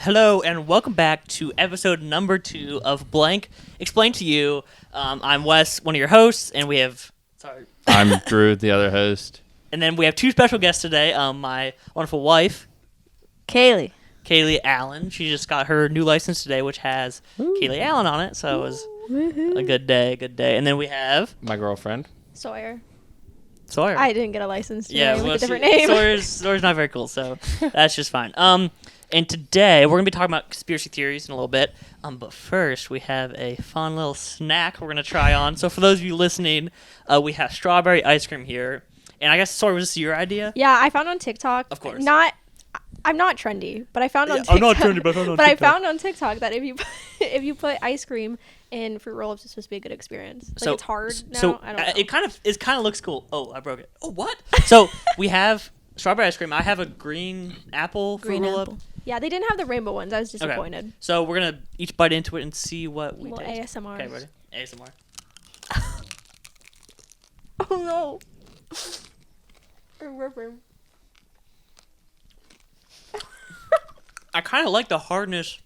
Hello and welcome back to episode number 2 of Blank Explained to You. I'm Wes, one of your hosts, and we have... Sorry. I'm Drew, the other host. And then we have 2 special guests today. My wonderful wife, Kaylee Allen. She just got her new license today, which has Kaylee Allen on it, so it was a good day. And then we have... My girlfriend. Sawyer. I didn't get a license today. Yeah, with a different name. Sawyer's not very cool, so that's just fine. And today we're gonna be talking about conspiracy theories in a little bit. But first we have a fun little snack we're gonna try on. So for those of you listening, we have strawberry ice cream here, and I guess Sawyer, was this your idea? Yeah, I found on TikTok. Of course. I'm not trendy, but I found on TikTok. I'm not trendy, but I found on But TikTok. I found on TikTok that if you put ice cream in fruit roll-ups, it's supposed to be a good experience. Like, it's hard now. So I don't know. it kind of looks cool. Oh, I broke it. Oh, what? So we have strawberry ice cream. I have a green apple fruit roll-up. Yeah, they didn't have the rainbow ones. I was disappointed. Okay. So we're gonna each bite into it and see what we Well, taste. ASMR. Okay, ready? ASMR. Oh no. I'm ripping. I kind of like the hardness.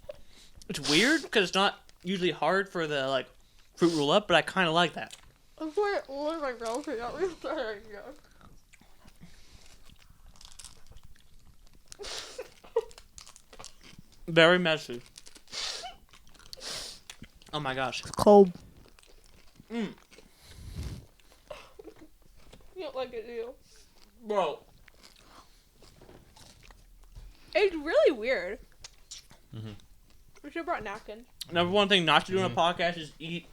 It's weird because it's not usually hard for the fruit roll up, but I kind of like that. That's what one of my girls got me started. Very messy. Oh my gosh. It's cold. Mm. You don't like it, do you? Bro. It's really weird. Mm-hmm. We should have brought napkins. Number one thing not to do on a podcast is eat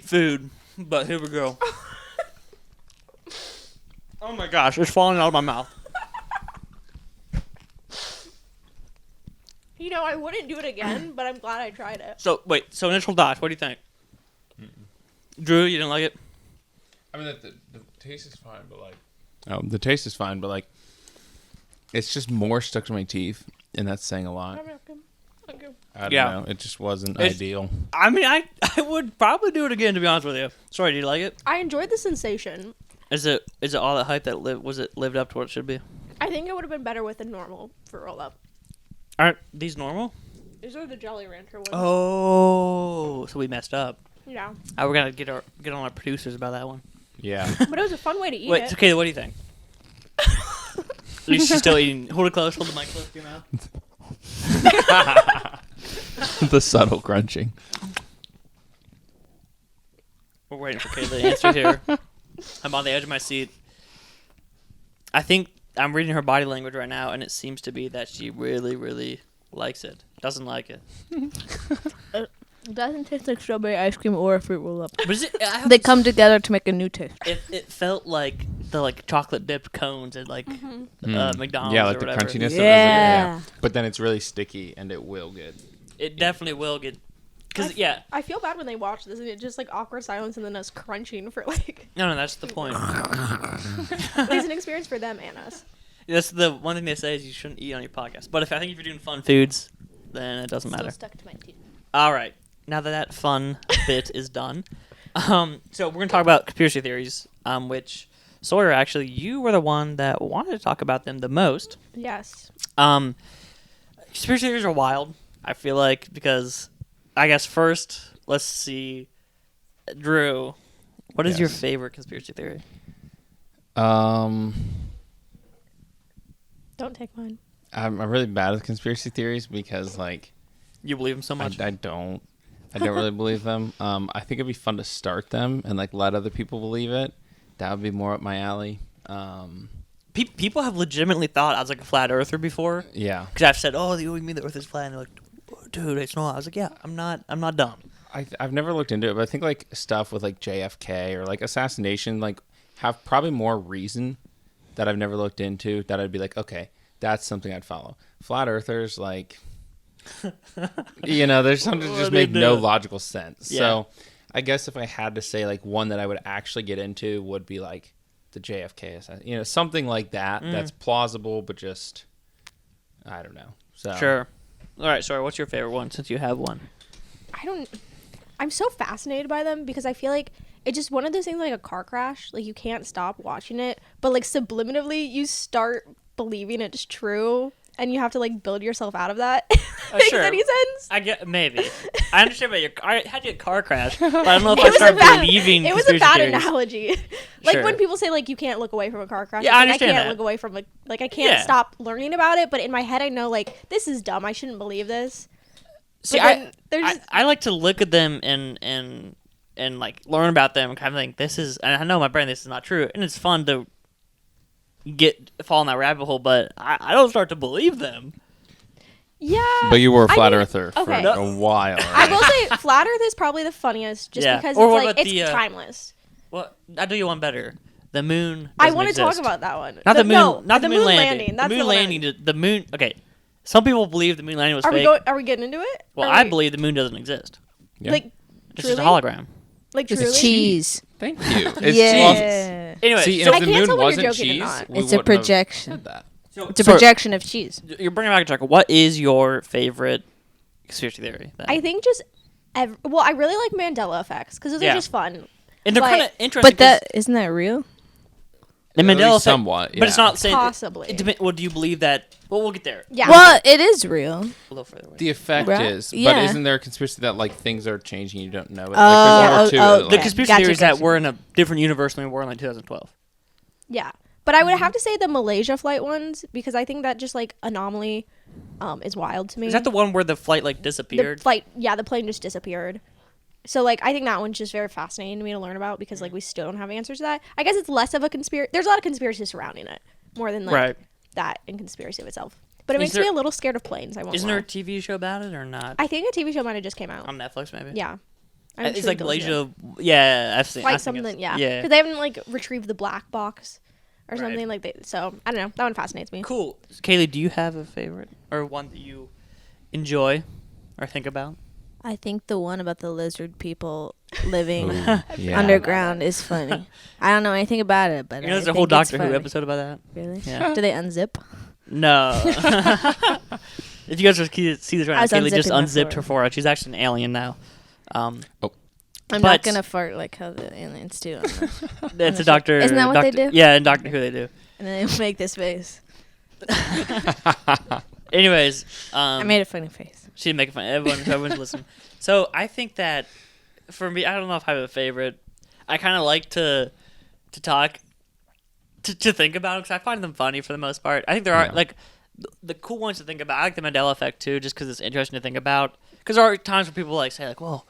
food. But here we go. Oh my gosh, it's falling out of my mouth. You know, I wouldn't do it again, but I'm glad I tried it. So initial thoughts, what do you think? Drew, you didn't like it? I mean, the taste is fine, but Oh, the taste is fine, but it's just more stuck to my teeth, and that's saying a lot. I don't know. It just wasn't ideal. I mean, I would probably do it again, to be honest with you. Sorry, do you like it? I enjoyed the sensation. Is it all that hype that lived up to what it should be? I think it would have been better with a normal fruit roll-up. Aren't these normal? These are the Jolly Rancher ones. Oh, so we messed up. Yeah. We're gonna get on our producers about that one. Yeah. But it was a fun way to eat Wait, it. okay, what do you think? At least she's still eating. Hold it close. Hold the mic close to your mouth. The subtle crunching. We're waiting for Kaylee to answer here. I'm on the edge of my seat. I think I'm reading her body language right now, and it seems to be that she really, really likes it. Doesn't like it. It doesn't taste like strawberry ice cream or a fruit roll-up. But is it? They come together to make a new taste. It felt like the chocolate dipped cones at McDonald's. Yeah, or like the whatever. crunchiness Yeah. of it. Yeah. But then it's really sticky, and it will get... It definitely will get. Because I feel bad when they watch this and it's just awkward silence and then us crunching for No, that's the point. It's an experience for them and us. That's the one thing they say is you shouldn't eat on your podcast. But I think if you're doing fun foods, then it doesn't matter. Still stuck to my teeth. All right. Now that fun bit is done, so we're gonna talk about conspiracy theories, which Sawyer, actually, you were the one that wanted to talk about them the most. Yes. Conspiracy theories are wild. I feel like because I guess first let's see, Drew, what is your favorite conspiracy theory? Don't take mine. I'm really bad with conspiracy theories because You believe them so much. I don't really believe them. I think it'd be fun to start them and let other people believe it. That would be more up my alley. People have legitimately thought I was a flat earther before. Yeah. Because I've said, "Oh, you mean the Earth is flat?" And they're like, "Dude, it's not." I was like, "Yeah, I'm not dumb." I've never looked into it, but I think stuff with JFK or assassination have probably more reason that I've never looked into that I'd be okay, that's something I'd follow. Flat earthers there's something that just make no logical sense. Yeah. So I guess if I had to say one that I would actually get into would be the JFK assassination, something like that that's plausible but just I don't know. So Sure. All right, sorry, what's your favorite one since you have one? I'm so fascinated by them because I feel like it's just one of those things like a car crash. You can't stop watching it, but subliminally you start believing it's true. and you have to like build yourself out of that. Makes sure. any sense? I get maybe. I understand about I had a car crash, but I don't know if It I was a start bad- believing. It was a conspiracy bad theories. analogy. Like Sure. when people say like you can't look away from a car crash. Yeah, it's I like, understand can't that. look away from like I can't Yeah. stop learning about it. But in my head, I know like this is dumb. I shouldn't believe this. See, But then there's I like to look at them and like learn about them and kind of think this is. And I know in my brain this is not true, and it's fun to fall in that rabbit hole. But I don't start to believe them. yeah. But you were a I flat mean, earther for okay. a while. I Right? will say flat Earth is probably the funniest, just Yeah. because Or it's what like about it's the, timeless. Well, I'll do you one better. The moon. I want to talk about that one. Not the moon. No, not the moon landing. That's the moon the one I- landing. The moon. Okay. Some people believe the moon landing was Are we fake. going? Are we getting into it? Well, Are I we- believe the moon doesn't exist. Yeah. like It's just a truly? hologram. Like It's truly. cheese. Thank you. It's Yeah. Anyway, See, so if I the can't moon tell when wasn't you're joking or cheese, not. we It's a wouldn't have projection. said that. It's a So- projection of cheese. you're bringing back a chuckle. What is your favorite conspiracy theory? Then? I think just. Well, I really like Mandela effects because those Yeah. are just fun. and they're but- kind of interesting. But that isn't that real? the At Mandela least effect, somewhat, but it's yeah. not saying Possibly. Well, do you believe that? Well, we'll get there. Yeah. Well, it is real. A little further away. The effect Right? is, but Yeah. isn't there a conspiracy that like things are changing, you don't know it? Oh, Like, there's more to it. The Like, conspiracy Gotcha, theory is that gotcha. we're in a different universe than we were in like 2012. Yeah. But I would have to say the Malaysia flight ones because I think that just like anomaly is wild to me. Is that the one where the flight like the disappeared? flight? Yeah, the plane just disappeared. So like I think that one's just very fascinating to me to learn about because like we still don't have answers to that. I guess it's less of a conspiracy. There's a lot of conspiracy surrounding it more than like Right. that in conspiracy of itself. But it Is makes there- me a little scared of planes. I won't Isn't lie. there a TV show about it or not? I think a TV show might have just came out. On Netflix, maybe. Yeah. I'm It's sure like it goes in. Malaysia. Yeah, I've seen. I Like think it's- something, yeah. Yeah. Because they haven't like retrieved the black box or Right. something like that. So I don't know. That one fascinates me. Cool. Kaylee, do you have a favorite or one that you enjoy or think about? I think the one about the lizard people living Ooh, yeah. underground is funny. I don't know anything about it, but You know, there's I a whole think it's Doctor Who funny. episode about that. Really? Yeah. Do they unzip? No. If you guys just see this right I now, was Kaylee just unzipping my unzipped her forehead. forehead. She's actually an alien now. I'm But- not gonna fart like how the aliens do. That's a Doctor. Isn't that what they Doctor- do? Yeah, in Doctor Who they do. And then they make this face. Anyways, I made a funny face. she didn't make it fun. Everyone's listening. So I think that for me, I don't know if I have a favorite. I kind of like to talk, to think about them because I find them funny for the most part. I think there are Yeah. like the cool ones to think about. I like the Mandela effect too, just because it's interesting to think about. Because there are times where people like say like, "Well,"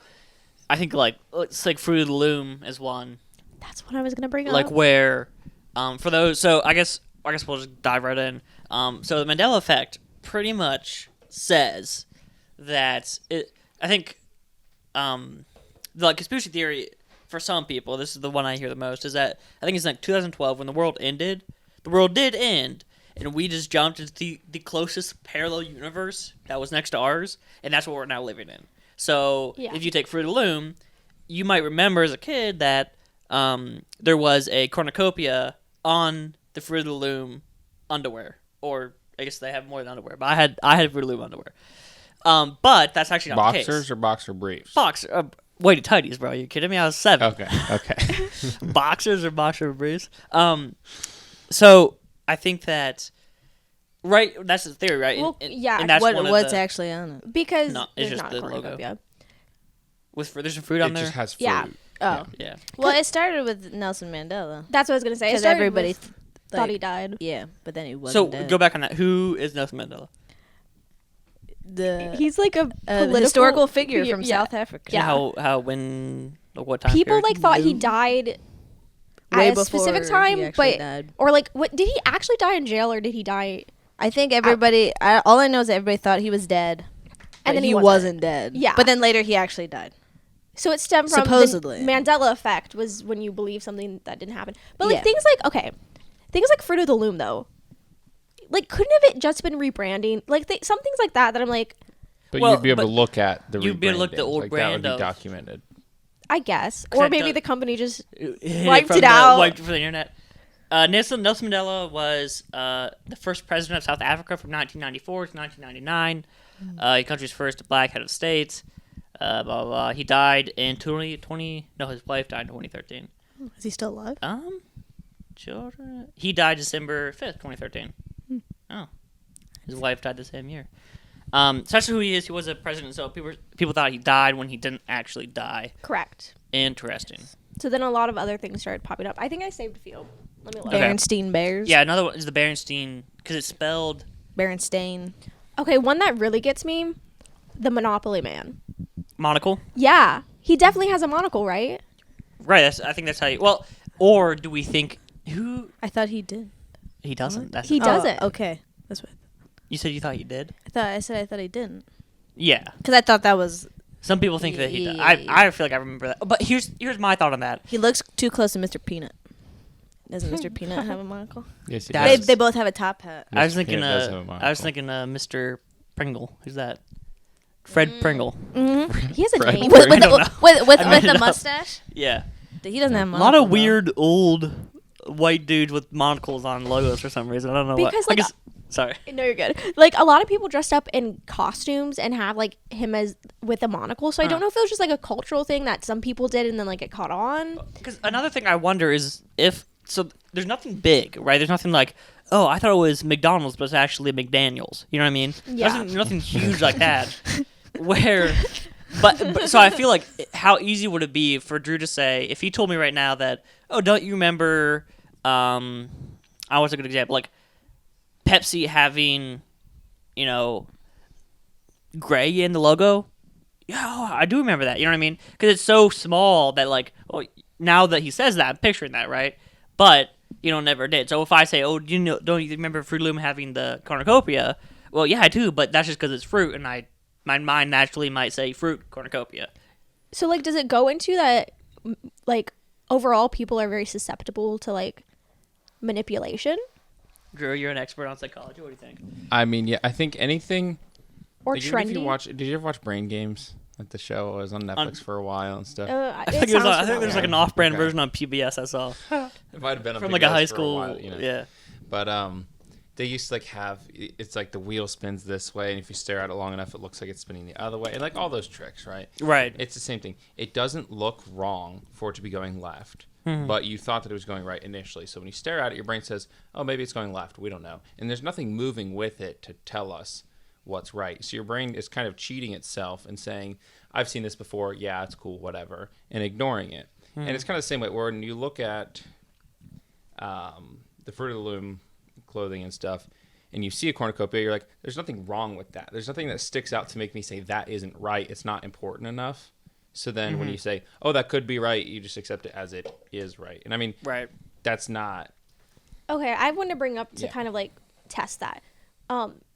I think like it's like Fruit of the Loom is one. That's what I was gonna bring up. Like where for those, so I guess we'll just dive right in. So the Mandela effect pretty much says that I think the like, conspiracy theory for some people, this is the one I hear the most, is that I think it's like 2012 when the world ended. The world did end, and we just jumped into the closest parallel universe that was next to ours, and that's what we're now living in. So Yeah. if you take Fruit of the Loom, you might remember as a kid that there was a cornucopia on the Fruit of the Loom underwear, or I guess they have more than underwear, but I had Fruit of the Loom underwear. But that's actually not the case. Boxers or boxer briefs? Weighted tighties, bro. You kidding me? I was 7. Okay. Boxers or boxer briefs. So I think that that's the theory, right? Well, yeah, And that's one What's of the, actually on it? because No, it's there's just not the a logo. cornucopia. there's some fruit on It there. just has fruit. Yeah. Oh, yeah. Well, it started with Nelson Mandela. That's what I was gonna say. It Because started everybody with- thought he like, died. Yeah, but then he So wasn't dead. go back on that. Who is Nelson Mandela? He's like a political historical figure from yeah. South Africa. Yeah. What time? People period? like thought he died Way at a specific before time, he actually but died. or like what did he actually die in jail or did he die? I think everybody. All I know is that everybody thought he was dead, And but then he he wasn't. wasn't dead. Yeah. but then later he actually died. So it stemmed from Supposedly. the Mandela effect was when you believe something that didn't happen. But like Yeah. things like Fruit of the Loom though, like couldn't have it just been rebranding? Like some things like that I'm like, But Well, you'd be able but to look at the you'd be able to look at the rebrandings, old like, brand that would of- be documented. I guess, 'Cause or that maybe does- the company just Hid Wiped from it out. Wiped it from the internet. Nelson Mandela was the first president of South Africa from 1994 to 1999. The country's first black head of state. Blah, blah, blah. He died in 2020. No, his wife died in 2013. Is he still alive? Children. He died December 5th, 2013. Oh. His wife died the same year. So that's who he is. He was a president, so people thought he died when he didn't actually die. Correct. Interesting. So then a lot of other things started popping up. I think I saved a few. Let me look. Okay. Berenstein Bears. Yeah, another one is the Berenstein, because it's spelled... Berenstain. Okay, one that really gets me, the Monopoly Man. Monocle? Yeah. He definitely has a monocle, right? Right, I think that's how you... Well, or do we think... Who... I thought he did. He doesn't. That's He doesn't. Okay, that's what You said you thought you did? I thought he didn't. Yeah. Because I thought that was. Some people think that he does. Yeah. I feel like I remember that. But here's my thought on that. He looks too close to Mr. Peanut. Doesn't Mr. Peanut have a monocle? Yes, he That's- does. They both have a top hat. I was Mr. thinking Peanut does have a monocle. Mr. Pringle. Who's that? Fred Pringle. Mm-hmm. He has a Right. name. With, I with, don't the, know. with I made the it up. mustache? Yeah. He doesn't have a A monocle. lot of though. weird old white dudes with monocles on logos for some reason. I don't know Because, what. like, Sorry. No, you're good. Like, a lot of people dressed up in costumes and have, like, him as with a monocle. So I don't know if it was just, like, a cultural thing that some people did and then, like, it caught on. Because another thing I wonder is if there's nothing big, right? There's nothing like, oh, I thought it was McDonald's, but it's actually McDaniel's. You know what I mean? Yeah. Nothing huge like that. But so I feel like how easy would it be for Drew to say if he told me right now that, oh, don't you remember? What's a good example? Like Pepsi having, gray in the logo. Yeah, I do remember that. You know what I mean? Because it's so small that well, now that he says that, I'm picturing that, right? But never did. So if I say, oh, don't you remember Fruit Loom having the cornucopia? Well, yeah, I do, but that's just because it's fruit, and my mind naturally might say fruit cornucopia. So, like, does it go into that, like, overall people are very susceptible to, like, manipulation? Drew, you're an expert on psychology. What do you think? I mean, yeah, I think anything. Or Like, even if trendy? did you ever watch Brain Games? Like the show was on Netflix for a while and stuff. I think there's like an off-brand version on PBS I saw It might have been on from PBS like a high for school. while, Yeah. But they used to like have it's like the wheel spins this way, and if you stare at it long enough, it looks like it's spinning the other way, and like all those tricks, right? Right. It's the same thing. It doesn't look wrong for it to be going left, but you thought that it was going right initially. So when you stare at it, your brain says, "Oh, maybe it's going left." We don't know, and there's nothing moving with it to tell us what's right. So your brain is kind of cheating itself and saying, I've seen this before, yeah, it's cool, whatever, and ignoring it. And it's kind of the same way when you look at the Fruit of the Loom clothing and stuff, and you see a cornucopia, you're like, there's nothing wrong with that. There's nothing that sticks out to make me say that isn't right. It's not important enough. So then when you say, oh, that could be right, you just accept it as it is right. And I mean, Right. that's not... Okay, I have one to bring up to Yeah. kind of, like, test that.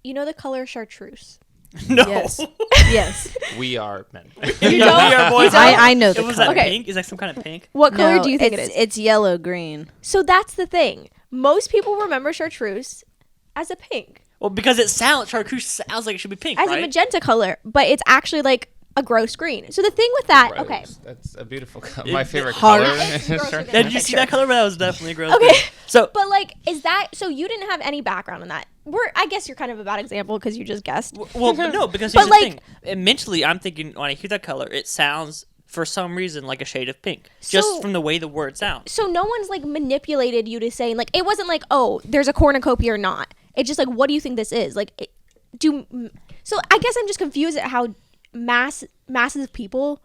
You know the color chartreuse? No. Yes. Yes. We are men. You don't? We are boys. I know the Was color. that Okay. pink? Is that some kind of pink? What color No, do you think it is? It's yellow green. So that's the thing. Most people remember chartreuse as a pink, Well, because chartreuse sounds like it should be pink, as right? a magenta color, but it's actually like a gross green. So the thing with that, okay. Rose. That's a beautiful color. My favorite Hard. color. It's gross Chartreuse. looking. Did you see that color? That was definitely a gross. Okay. green. So, But like, is that so? You didn't have any background in that. I guess you're kind of a bad example because you just guessed. well, but no, because But, here's the like- thing. And mentally, I'm thinking when I hear that color, it sounds for some reason like a shade of pink, just So- from the way the word sounds. So no one's like manipulated you to saying like it wasn't like, oh, there's a cornucopia or not. It's just like, what do you think this is? Like, so I guess I'm just confused at how masses of people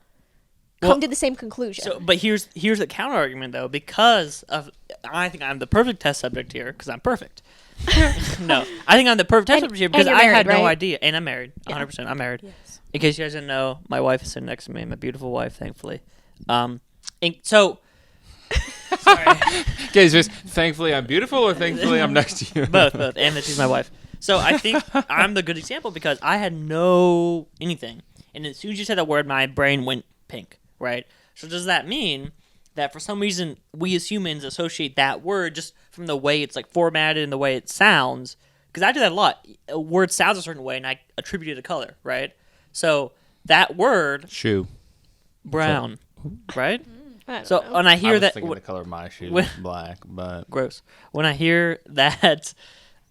come Well, to the same conclusion. So, but here's the counter argument though, because of I think I'm the perfect test subject here because I'm perfect. No, I think I'm the perfect test And- subject here because and I you're had married, no right? idea, and I'm married, 100%. I'm married. Yes. In case you guys didn't know, my wife is sitting next to me, my beautiful wife, thankfully. So, sorry, Okay, it's just thankfully I'm beautiful or thankfully I'm next to you? both, and that she's my wife. So I think I'm the good example because I had no anything, and as soon as you said that word, my brain went pink, right? So does that mean that for some reason we as humans associate that word just from the way it's like formatted and the way it sounds? Because I do that a lot. A word sounds a certain way, and I attribute it a color, right? So that word, Shoe. brown, right? I don't So know. when I I hear was that, thinking the color of my shoes when- is black, but gross. When I hear that,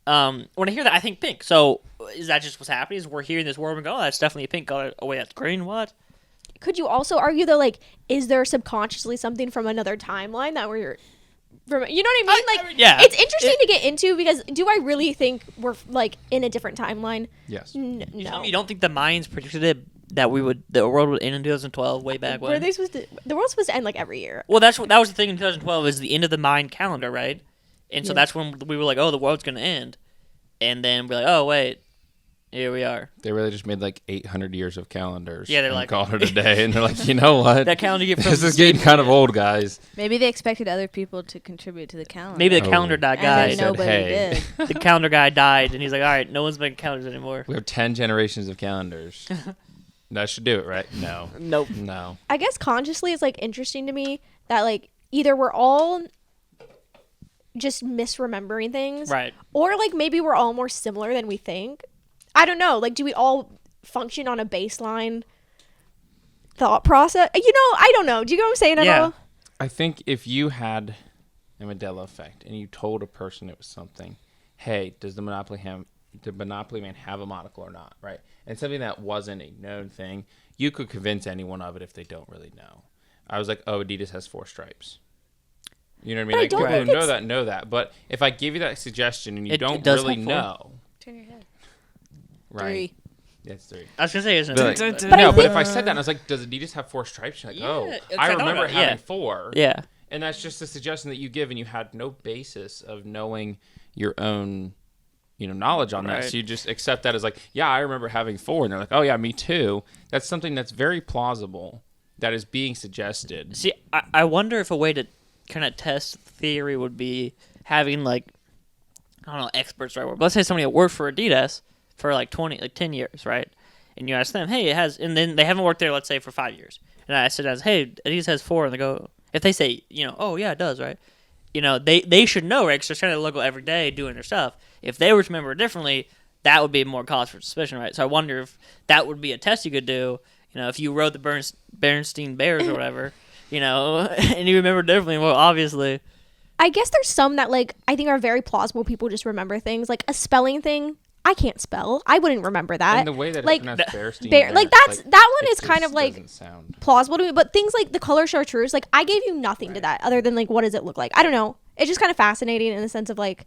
I think pink. So is that just what's happening? Is we're hearing this word and go, oh, that's definitely a pink color. Oh wait, that's green. What? Could you also argue though, like, is there subconsciously something from another timeline that we're You know what I mean? Like, yeah. it's interesting to get into because do I really think we're like in a different timeline? Yes. No. You don't think the Mayans predicted it that the world would end in 2012 way back when? Were they supposed to? The world's supposed to end like every year. Well, that was the thing in 2012 is the end of the Mayan calendar, right? And so that's when we were like, oh, the world's gonna end, and then we're like, oh wait, here we are. They really just made like 800 years of calendars. Yeah, they're and like called it a day, and they're like, you know what? That calendar you get from This is getting kind of old, guys. Maybe they expected other people to contribute to the calendar. maybe the calendar guy and died. then nobody Hey. did. The calendar guy died, and he's like, all right, no one's making calendars anymore. We have 10 generations of calendars. That should do it, right? No. Nope. No. I guess consciously it's like interesting to me that like either we're all just misremembering things, Right. or like maybe we're all more similar than we think. I don't know. Like, do we all function on a baseline thought process? You know, I don't know. Do you get what I'm saying at Yeah. all? I think if you had a Mandela effect and you told a person it was something, hey, does the Monopoly Man have a monocle or not, right? And something that wasn't a known thing, you could convince anyone of it if they don't really know. I was like, oh, Adidas has 4 stripes. You know what I mean? But I Like, don't people who think know that. But if I give you that suggestion and you It don't does really have 4. know, Turn your head. right? 3. Yeah, it's 3. I was gonna say, isn't But it? like, Dun, no, dun, but if I said that, and I was like, does Adidas have 4 stripes? You're like, Yeah, oh, it's- I I thought remember about it, yeah. having 4. Yeah. And that's just a suggestion that you give, and you had no basis of knowing your own, knowledge on that. Right. So you just accept that as like, yeah, I remember having 4, and they're like, oh yeah, me too. That's something that's very plausible that is being suggested. See, I wonder if a way to kind of test theory would be having like, I don't know, experts right word. Let's say somebody that worked for Adidas for like 10 years, right? And you ask them, hey, it has, and then they haven't worked there, let's say, for 5 years. And I said, hey, Adidas has 4, and they go, if they say, oh yeah, it does, right? They should know, right? Because they're trying to logo every day doing their stuff. If they were to remember it differently, that would be more cause for suspicion, right? So I wonder if that would be a test you could do. If you rode the Bernstein Bears or whatever, and you remember differently, well, obviously. I guess there's some that like I think are very plausible. People just remember things like a spelling thing. I can't spell. I wouldn't remember that. And the way that like, it's pronounced Bearstein, like Bears, that's that one it is kind just of like doesn't sound. plausible to me. But things like the color chartreuse, like I gave you nothing to that other than like what does it look like? I don't know. It's just kind of fascinating in the sense of like,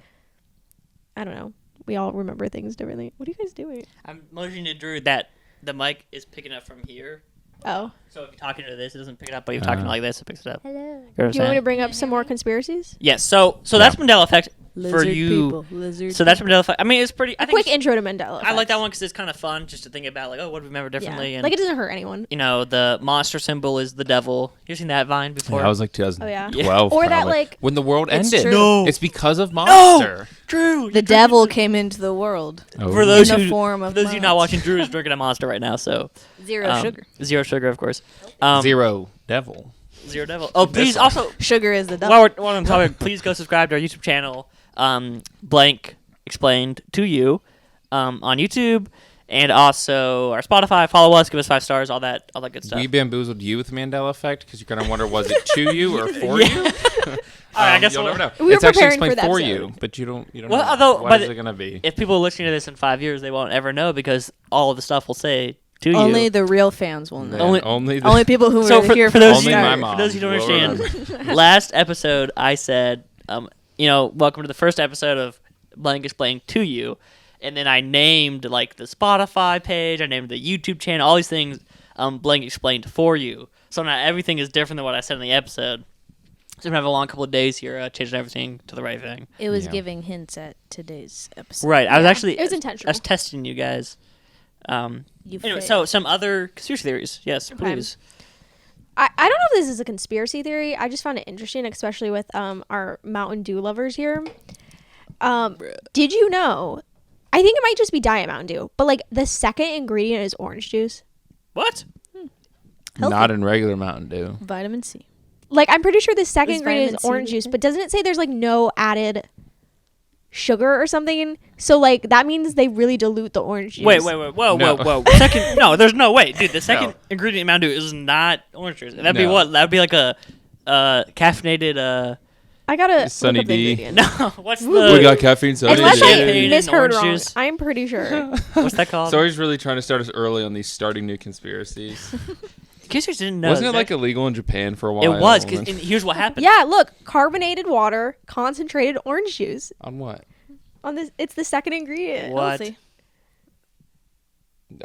I don't know. We all remember things differently. What are you guys doing? I'm motioning to Drew that the mic is picking up from here. Oh, So if you're talking to this, it doesn't pick it up, but if you're talking like this, it picks it up. hello. You know what I'm Do you want me saying? to bring up some more conspiracies? Yes. So that's Mandela effect for Lizard you. people. Lizard So that's Mandela effect. I mean, it's pretty. I think Quick intro to Mandela. I like that effect. one because it's kind of fun just to think about, like, oh, what do we remember differently? Yeah. And Like it doesn't hurt anyone. the monster symbol is the devil. You seen that Vine before? Yeah, that was like 2012. Or that, probably, like- when the world It's ended. true. No. It's because of Monster. Drew. The devil came into the world. Oh. For those In the who, form for of those of you not monster. watching, Drew is drinking a monster right now. So Zero sugar. Zero sugar, of course. Zero Devil. Zero devil. Oh, please one. also Sugar is the devil. while I'm talking, please go subscribe to our YouTube channel. Blank explained to you on YouTube, and also our Spotify. Follow us, give us 5 stars, all that good stuff. We bamboozled you with the Mandela effect because you're gonna wonder, was it to you or for Yeah. you? All right, I guess you'll we'll- never know. We were It's actually preparing for explained that for episode. you, but you don't Well, know. although- What but is it gonna be? if people are listening to this in 5 years, they won't ever know because all of the stuff will say to Only you. the real fans will Man, know. only- Only people who So were here for from those the of you, Only my start. mom for those who don't will understand, last episode I said, welcome to the first episode of Blank Explained to You, and then I named like the Spotify page, I named the YouTube channel, all these things. Blank Explained for you. So now everything is different than what I said in the episode. So I'm gonna have a long couple of days here, changing everything to the right thing. It was Yeah. giving hints at today's episode. Right. I was Yeah, actually it was intentional. I was testing you guys. You Anyway, failed. so some other conspiracy theories. Yes, please. I don't know if this is a conspiracy theory. I just found it interesting, especially with our Mountain Dew lovers here. Did you know? I think it might just be Diet Mountain Dew, but like the second ingredient is orange juice. What? Healthy. Not in regular Mountain Dew. Vitamin C. Like I'm pretty sure the second Is ingredient vitamin is C orange in juice, there? but doesn't it say there's like no added sugar or something? So like that means they really dilute the orange juice. Wait, No. whoa. Second, no, there's no way, dude. The second No. ingredient in Mountain Dew is not orange juice. That'd be No. what? That'd be like a caffeinated. I gotta Sunny look up the D. ingredient. No, what's We the? got caffeine, so Unless Champagne I and misheard orange wrong, juice. I'm pretty sure. What's that called? Sawyer's really trying to start us early on these starting new conspiracies. Kissers didn't know. Wasn't it like illegal in Japan for a while? It was, and here's what happened. Yeah, look, carbonated water, concentrated orange juice. On what? On this, it's the second ingredient. What? Healthy.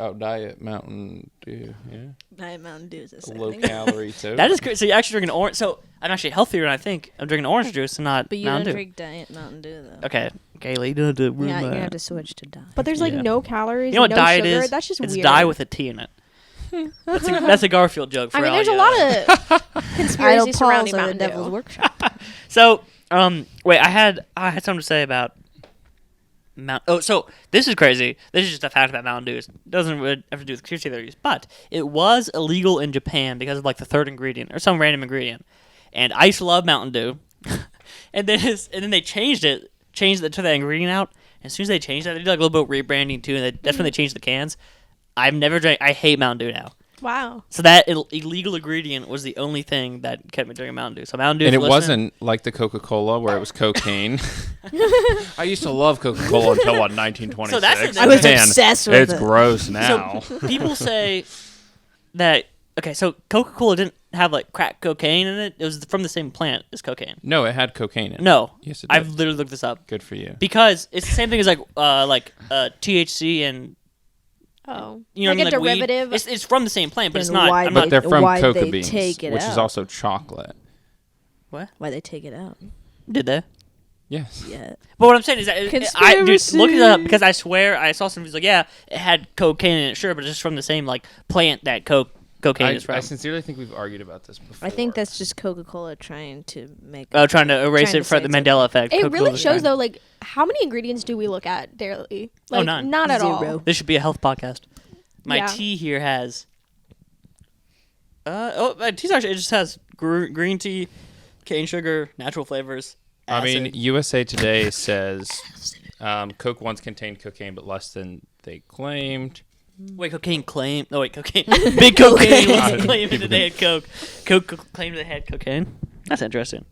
Oh, Diet Mountain Dew. Yeah. Diet Mountain Dew is the same Low thing. calorie too. That is crazy. So you're actually drinking orange. So I'm actually healthier than I think. I'm drinking orange juice and not But you Mountain don't Dew. drink Diet Mountain Dew though. Okay, Kaylee, don't do Yeah, you're gonna have to switch to Diet. But there's like Yeah. no calories. You know what no diet sugar. is? That's just it's weird. dye with a T in it. That's a Garfield joke for I mean, all there's a you- lot of Idle conspiracies Paul's surrounding of the Mountain Devil's Dew. Workshop. So, wait, I had something to say about so this is crazy. This is just a fact about Mountain Dew. It doesn't really have to do with conspiracy theories, but it was illegal in Japan because of like the third ingredient or some random ingredient. And I used to love Mountain Dew, and then they changed it to the ingredient out. And as soon as they changed that, they did like a little bit of rebranding too, and that's when they changed the cans. I've never drank. I hate Mountain Dew now. Wow. So that illegal ingredient was the only thing that kept me drinking Mountain Dew. So Mountain Dew. And if it you're listening- wasn't like the Coca-Cola where it was cocaine. I used to love Coca-Cola until 1926. So that's the I was Man, obsessed with It's it. gross now. So people say that so Coca-Cola didn't have like crack cocaine in it. It was from the same plant as cocaine. No, it had cocaine in it. No, Yes, it did. I've literally looked this up Good for you. because it's the same thing as like THC and Oh. you know like what I a mean? Like weed. derivative. It's from the same plant, but it's Then not. why I'm But not they're from why'd coca they beans, take it which is out? also chocolate. Why they take it out? did they? Yes. Yeah. But what I'm saying is that dude, Conspiracy. look it up because I swear I saw some videos like it had cocaine in it, sure, but it's just from the same like plant that cocaine is from. I sincerely think we've argued about this before. I think that's just Coca-Cola trying to make. Trying to erase Trying it to for say the it's Mandela effect. It Coca-Cola's really shows fine. though, like how many ingredients do we look at daily? Oh, Like, none. Not at all. Zero. This should be a health podcast. My Yeah. tea here has. My tea's actually it just has green tea, cane sugar, natural flavors. I mean, acid. USA Today says Coke once contained cocaine, but less than they claimed. Wait, cocaine claim? No, wait, cocaine. Big cocaine was claiming that they had coke. Coke claimed they had cocaine. That's interesting.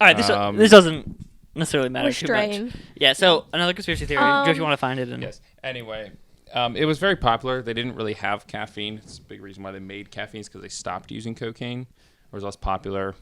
All right, this doesn't necessarily matter We're too straying. much. Yeah. So another conspiracy theory. Joe, if you want to find it. And Yes. Anyway, it was very popular. They didn't really have caffeine. It's a big reason why they made caffeine is because they stopped using cocaine. It was less popular,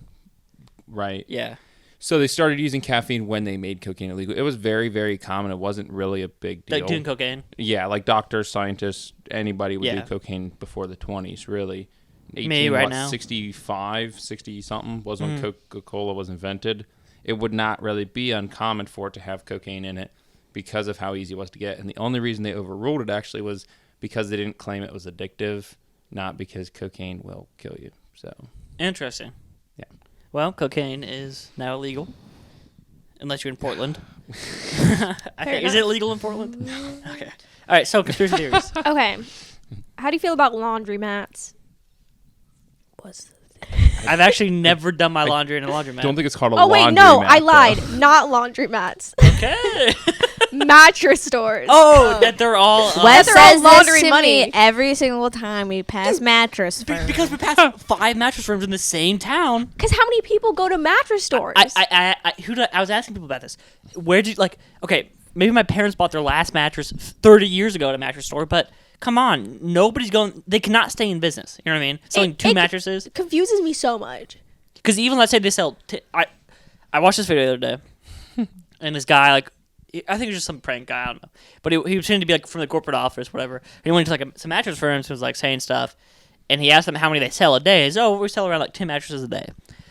right? Yeah. So they started using caffeine when they made cocaine illegal. It was very, very common. It wasn't really a big deal. Like doing cocaine. Yeah, like doctors, scientists, anybody would Yeah. do cocaine before the 20s, really. Me right now. 65, 60-something was when Coca-Cola was invented. It would not really be uncommon for it to have cocaine in it because of how easy it was to get. And the only reason they overruled it actually was because they didn't claim it was addictive, not because cocaine will kill you. So, Interesting. yeah. Well, cocaine is now illegal, unless you're in Portland. Okay, is it illegal in Portland? Okay. All right. So conspiracy theories. Okay. How do you feel about laundry mats? What's I've actually never done my laundry in a laundromat. Don't think it's called a Oh wait, laundry no, mat, I though. lied. Not laundry mats. Okay. Mattress stores. Oh, that they're all. Wes they're all says laundry this to money. me every single time we pass mattress firm. because we passed 5 mattress firms in the same town. Because how many people go to mattress stores? I was asking people about this. Where did okay, maybe my parents bought their last mattress 30 years ago at a mattress store, but come on, nobody's going. They cannot stay in business. You know what I mean? Selling two mattresses. Confuses me so much. Because even let's say they sell. I watched this video the other day, and this guy I think it was just some prank guy. I don't know, but he pretended to be like from the corporate office, whatever. And he went to like some mattress firms and was like saying stuff, and he asked them how many they sell a day. He says, we sell around like 10 mattresses a day.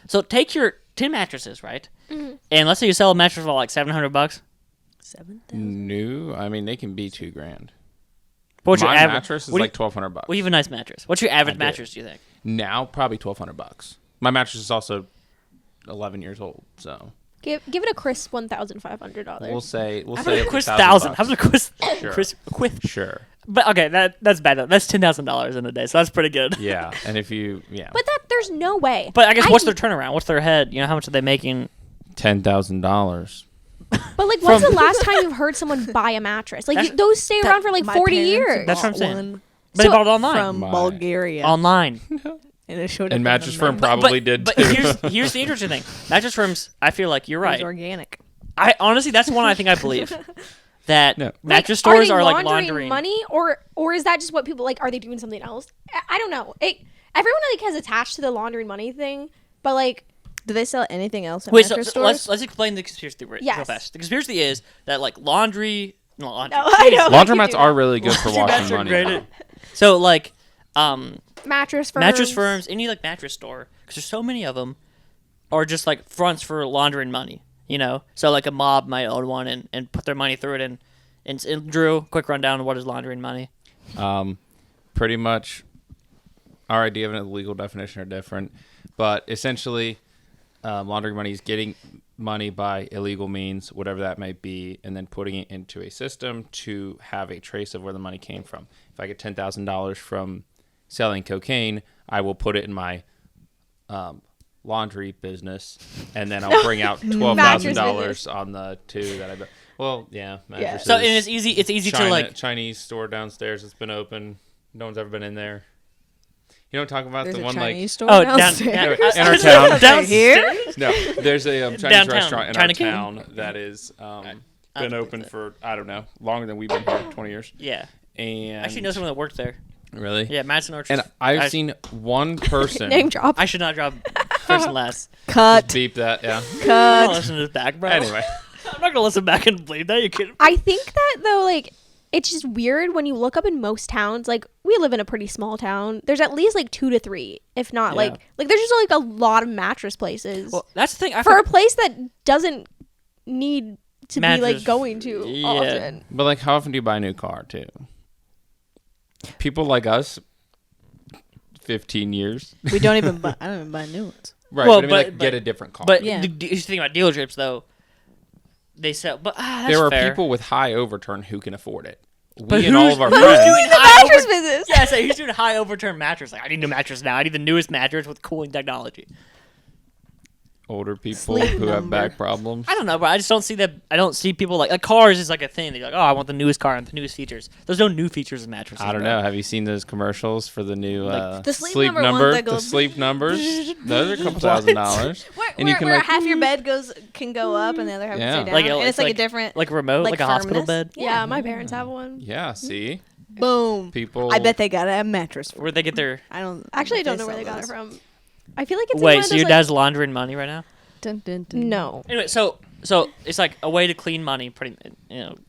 So take your 10 mattresses, right? Mm-hmm. And let's say you sell a mattress for like $700. 7,000. No, I mean, they can be $2,000. What's My your average mattress is what do like $1,200. Well, you have a nice mattress. What's your average I do. mattress? Do you think? Now, probably $1,200. My mattress is also 11 years old, so Give it a crisp $1,500. we'll say How about a it's Chris $1,000. 1,000? How about a Chris? Sure. Chris Quith? Sure. But okay, that's bad. That's $10,000 in a day, so that's pretty good. Yeah, and if you But there's no way. But I guess what's their turnaround? What's their head? You know, how much are they making? $10,000. But like, when's the last time you've heard someone buy a mattress? Like That's- those stay around for like My 40 parents years. That's what I'm bought saying. one But they bought it online. from My- Bulgaria. Online. And it showed up And in Mattress the Firm mail. probably did But too. here's the interesting thing. Mattress firms, I feel like you're It was right. organic. I honestly, that's the one I think I believe. that No. mattress Are stores they are like laundering laundering money, or is that just what people like? Are they doing something else? I don't know. Everyone like has attached to the laundering money thing, but like, Do they sell anything else at Wait, so, mattress so stores? let's explain the conspiracy theory real Yes. fast. The conspiracy is that like laundry. No, I know. Laundromats are really good for Laundromats washing are money. great. So like mattress firms, any like mattress store, because there's so many of them, are just like fronts for laundering money. You know, so like a mob might own one and put their money through it. And Drew, quick rundown of what is laundering money. Pretty much, our idea of an illegal definition are different, but essentially, laundering money is getting money by illegal means, whatever that may be, and then putting it into a system to have a trace of where the money came from. If I get $10,000 from selling cocaine, I will put it in my laundry business, and then I'll bring out $12,000 on the two that I bought. Well, yeah, mattresses. So and it's easy. It's easy to like Chinese store downstairs that's been open. No one's ever been in there. You don't talk about There's the a one Chinese like store down downstairs. in our town. down here? No, there's a Chinese Downtown, restaurant in Chinatown? our town that is been think open that- for I don't know longer than we've been here, 20 years. Yeah, And I actually know someone that worked there. Really? Yeah, Madison Orchard. And I've seen one person. name drop. I should not drop first and last. Cut. Beep that. Yeah. I'm not gonna Cut. listen to this back, bro. Anyway. I'm not gonna listen back and believe that. You kidding? I think that though, like, it's just weird when you look up in most towns. Like, we live in a pretty small town. There's at least like 2 to 3, if not Yeah. like there's just like a lot of mattress places Well, that's the thing. I for a forgot- place that doesn't need to be Mattress- like going to yeah. often. But like, how often do you buy a new car too? People like us, 15 years. We don't even buy. I don't even buy new ones. Right. Well, but I mean, but- like, get a different car. But Yeah. the thing about dealerships, though, they sell. But that's there are fair. people with high overturn who can afford it. But We and all of our who's friends. doing The high mattress over- business. Yeah, so who's doing high overturn mattress? Like, I need a mattress now. I need the newest mattress with cooling technology. Older people Sleep who have number. back problems. I don't know, but I just don't see that. I don't see people like cars is like a thing. They're like, oh, I want the newest car and the newest features. There's no new features in mattresses. I don't bro. know. Have you seen those commercials for the new Like, the sleep number ones that The go- sleep numbers. Those are a couple $1,000s. Where, And you can, where like- half your bed can go up and the other half Yeah. can stay down. Like, and it's it's like like- a different. Like a remote, Like like a hospital firmness? bed. Yeah, my parents have one. Yeah. See, Boom. people. I bet they got a mattress. Where they get their. I don't. Actually, I don't know where they got it from. I feel like it's in one Wait, of so those, your like- dad's laundering money right now? Dun, dun, dun. No. Anyway, so it's like a way to clean money. Pretty,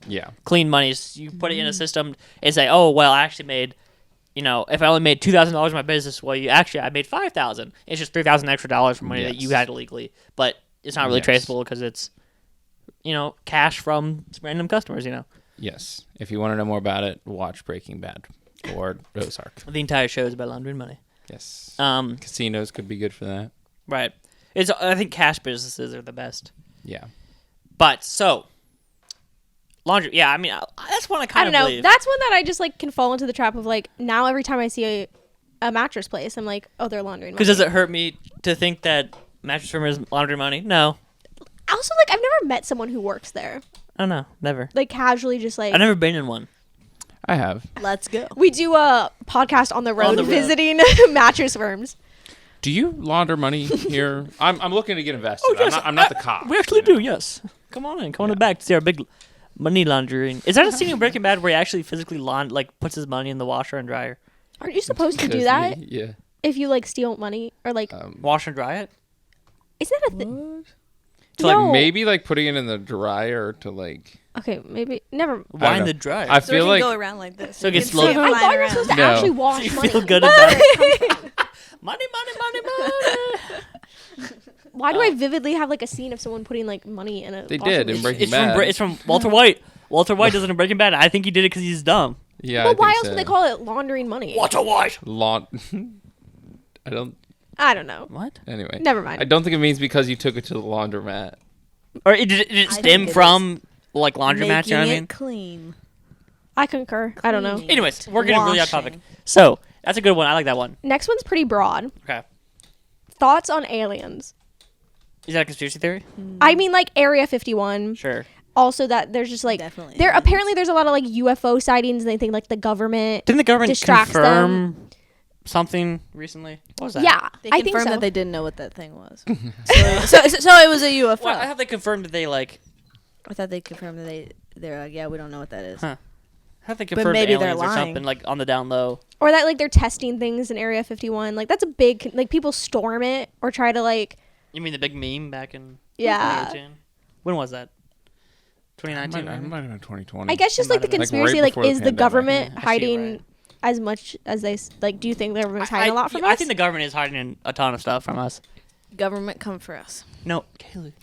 Yeah. clean money is you put it in a system and say, oh well, I actually made, if I only made $2,000 in my business, well, I made $5,000. It's just $3,000 extra dollars from money that you Yes. had illegally, but it's not really Yes. traceable because it's, cash from random customers. Yes. If you want to know more about it, watch Breaking Bad or Ozark. The entire show is about laundering money. Yes. Um, Casinos could be good for that. right. I think cash businesses are the best. Yeah. But so laundry, yeah. I mean, that's one I I kind don't of know. believe. That's one that I just like can fall into the trap of like now every time I see a mattress place, I'm like, oh, they're laundering money. Because does it hurt me to think that mattress firm is laundering money? No. Also, like, I've never met someone who works there. Oh no, never. Like casually, just like I've never been in one. I have. Let's go. we do a podcast on the road, the road. visiting mattress firms. Do you launder money here? I'm looking to get invested. yes, I'm not the cop. We actually do, yes. Come on in. Come on in back to see our big money laundering. Is that a scene in Breaking Bad where he actually physically puts his money in the washer and dryer? Aren't you supposed to do Because that Yeah. if you like steal money or like? Wash and dry it? Isn't that a thing? To No. like maybe like putting it in the dryer to like. Okay, maybe never. Why in know. the dryer? I So we feel can like go around like this. So it We gets can slow- see it I flying thought you were around. supposed to No. actually So wash you money. feel good about it. Money. Why do I vividly have like a scene of someone putting like money in a? They washing did in machine? Breaking It's Bad. it's from Walter White. Walter White does it in Breaking Bad. I think he did it because he's dumb. Yeah. But I why think else would they call it laundering money? Walter White. I don't. I don't know. What? Anyway. Never mind. I don't think it means because you took it to the laundromat. Or did it I stem think it from like laundromats? You know what I Making mean? it clean. I concur. I don't know. Cleaning. Anyways, we're getting really off topic. Washing. So that's a good one. I like that one. Next one's pretty broad. Okay. Thoughts on aliens? Is that a conspiracy theory? I mean, like Area 51. Sure. Also, that there's just like Definitely there. aliens. Apparently, there's a lot of like UFO sightings, and they think like the government. Didn't the government Distracts confirm something recently? What was that? Yeah, They I think confirmed so. that they didn't know what that thing was. so it was a UFO. Well, I thought they confirmed that they like. I thought they confirmed that they they're like, yeah, we don't know what that is. Huh. I think But confirmed maybe they're aliens or lying. something like on the down low. Or that like they're testing things in Area 51. Like that's a big like people storm it or try to like You mean the big meme back in yeah. 2018? When was that? 2019. I might have been 2020. I guess just like the Might have been. conspiracy Like, right like before the is the pandemic. government I see it, hiding right. as much as they like do you think the government's hiding a lot from us? I think the government is hiding a ton of stuff from us. Government, come for us. No, Kaylee.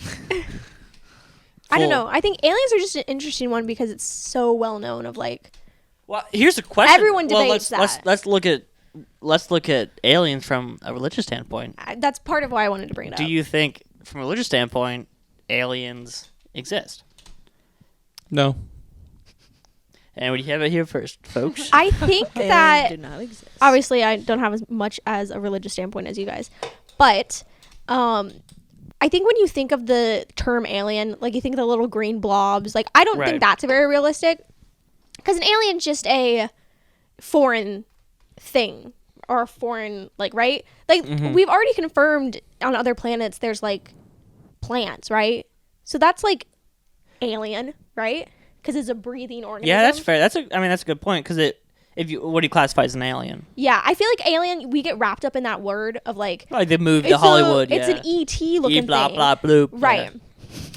I don't Cool. know. I think aliens are just an interesting one because it's so well known of like Well, here's a question. Everyone well, debates that. Let's look at aliens from a religious standpoint. that's part of why I wanted to bring it Do up. you think, from a religious standpoint, aliens exist? No. And we have it here first, folks. I think Aliens that do not exist. obviously I don't have as much as a religious standpoint as you guys, but I think when you think of the term alien, like you think of the little green blobs, like I don't Right. think that's very realistic because an alien's just a foreign thing or a foreign like right like we've already confirmed on other planets there's like plants, right? So that's like alien, right? Because it's a breathing organism. Yeah, that's fair. That's a good point because what do you classify as an alien? Yeah, I feel like alien. We get wrapped up in that word of like Like the movie, it's the Hollywood. It's yeah. an ET looking blah thing, blah bloop. right?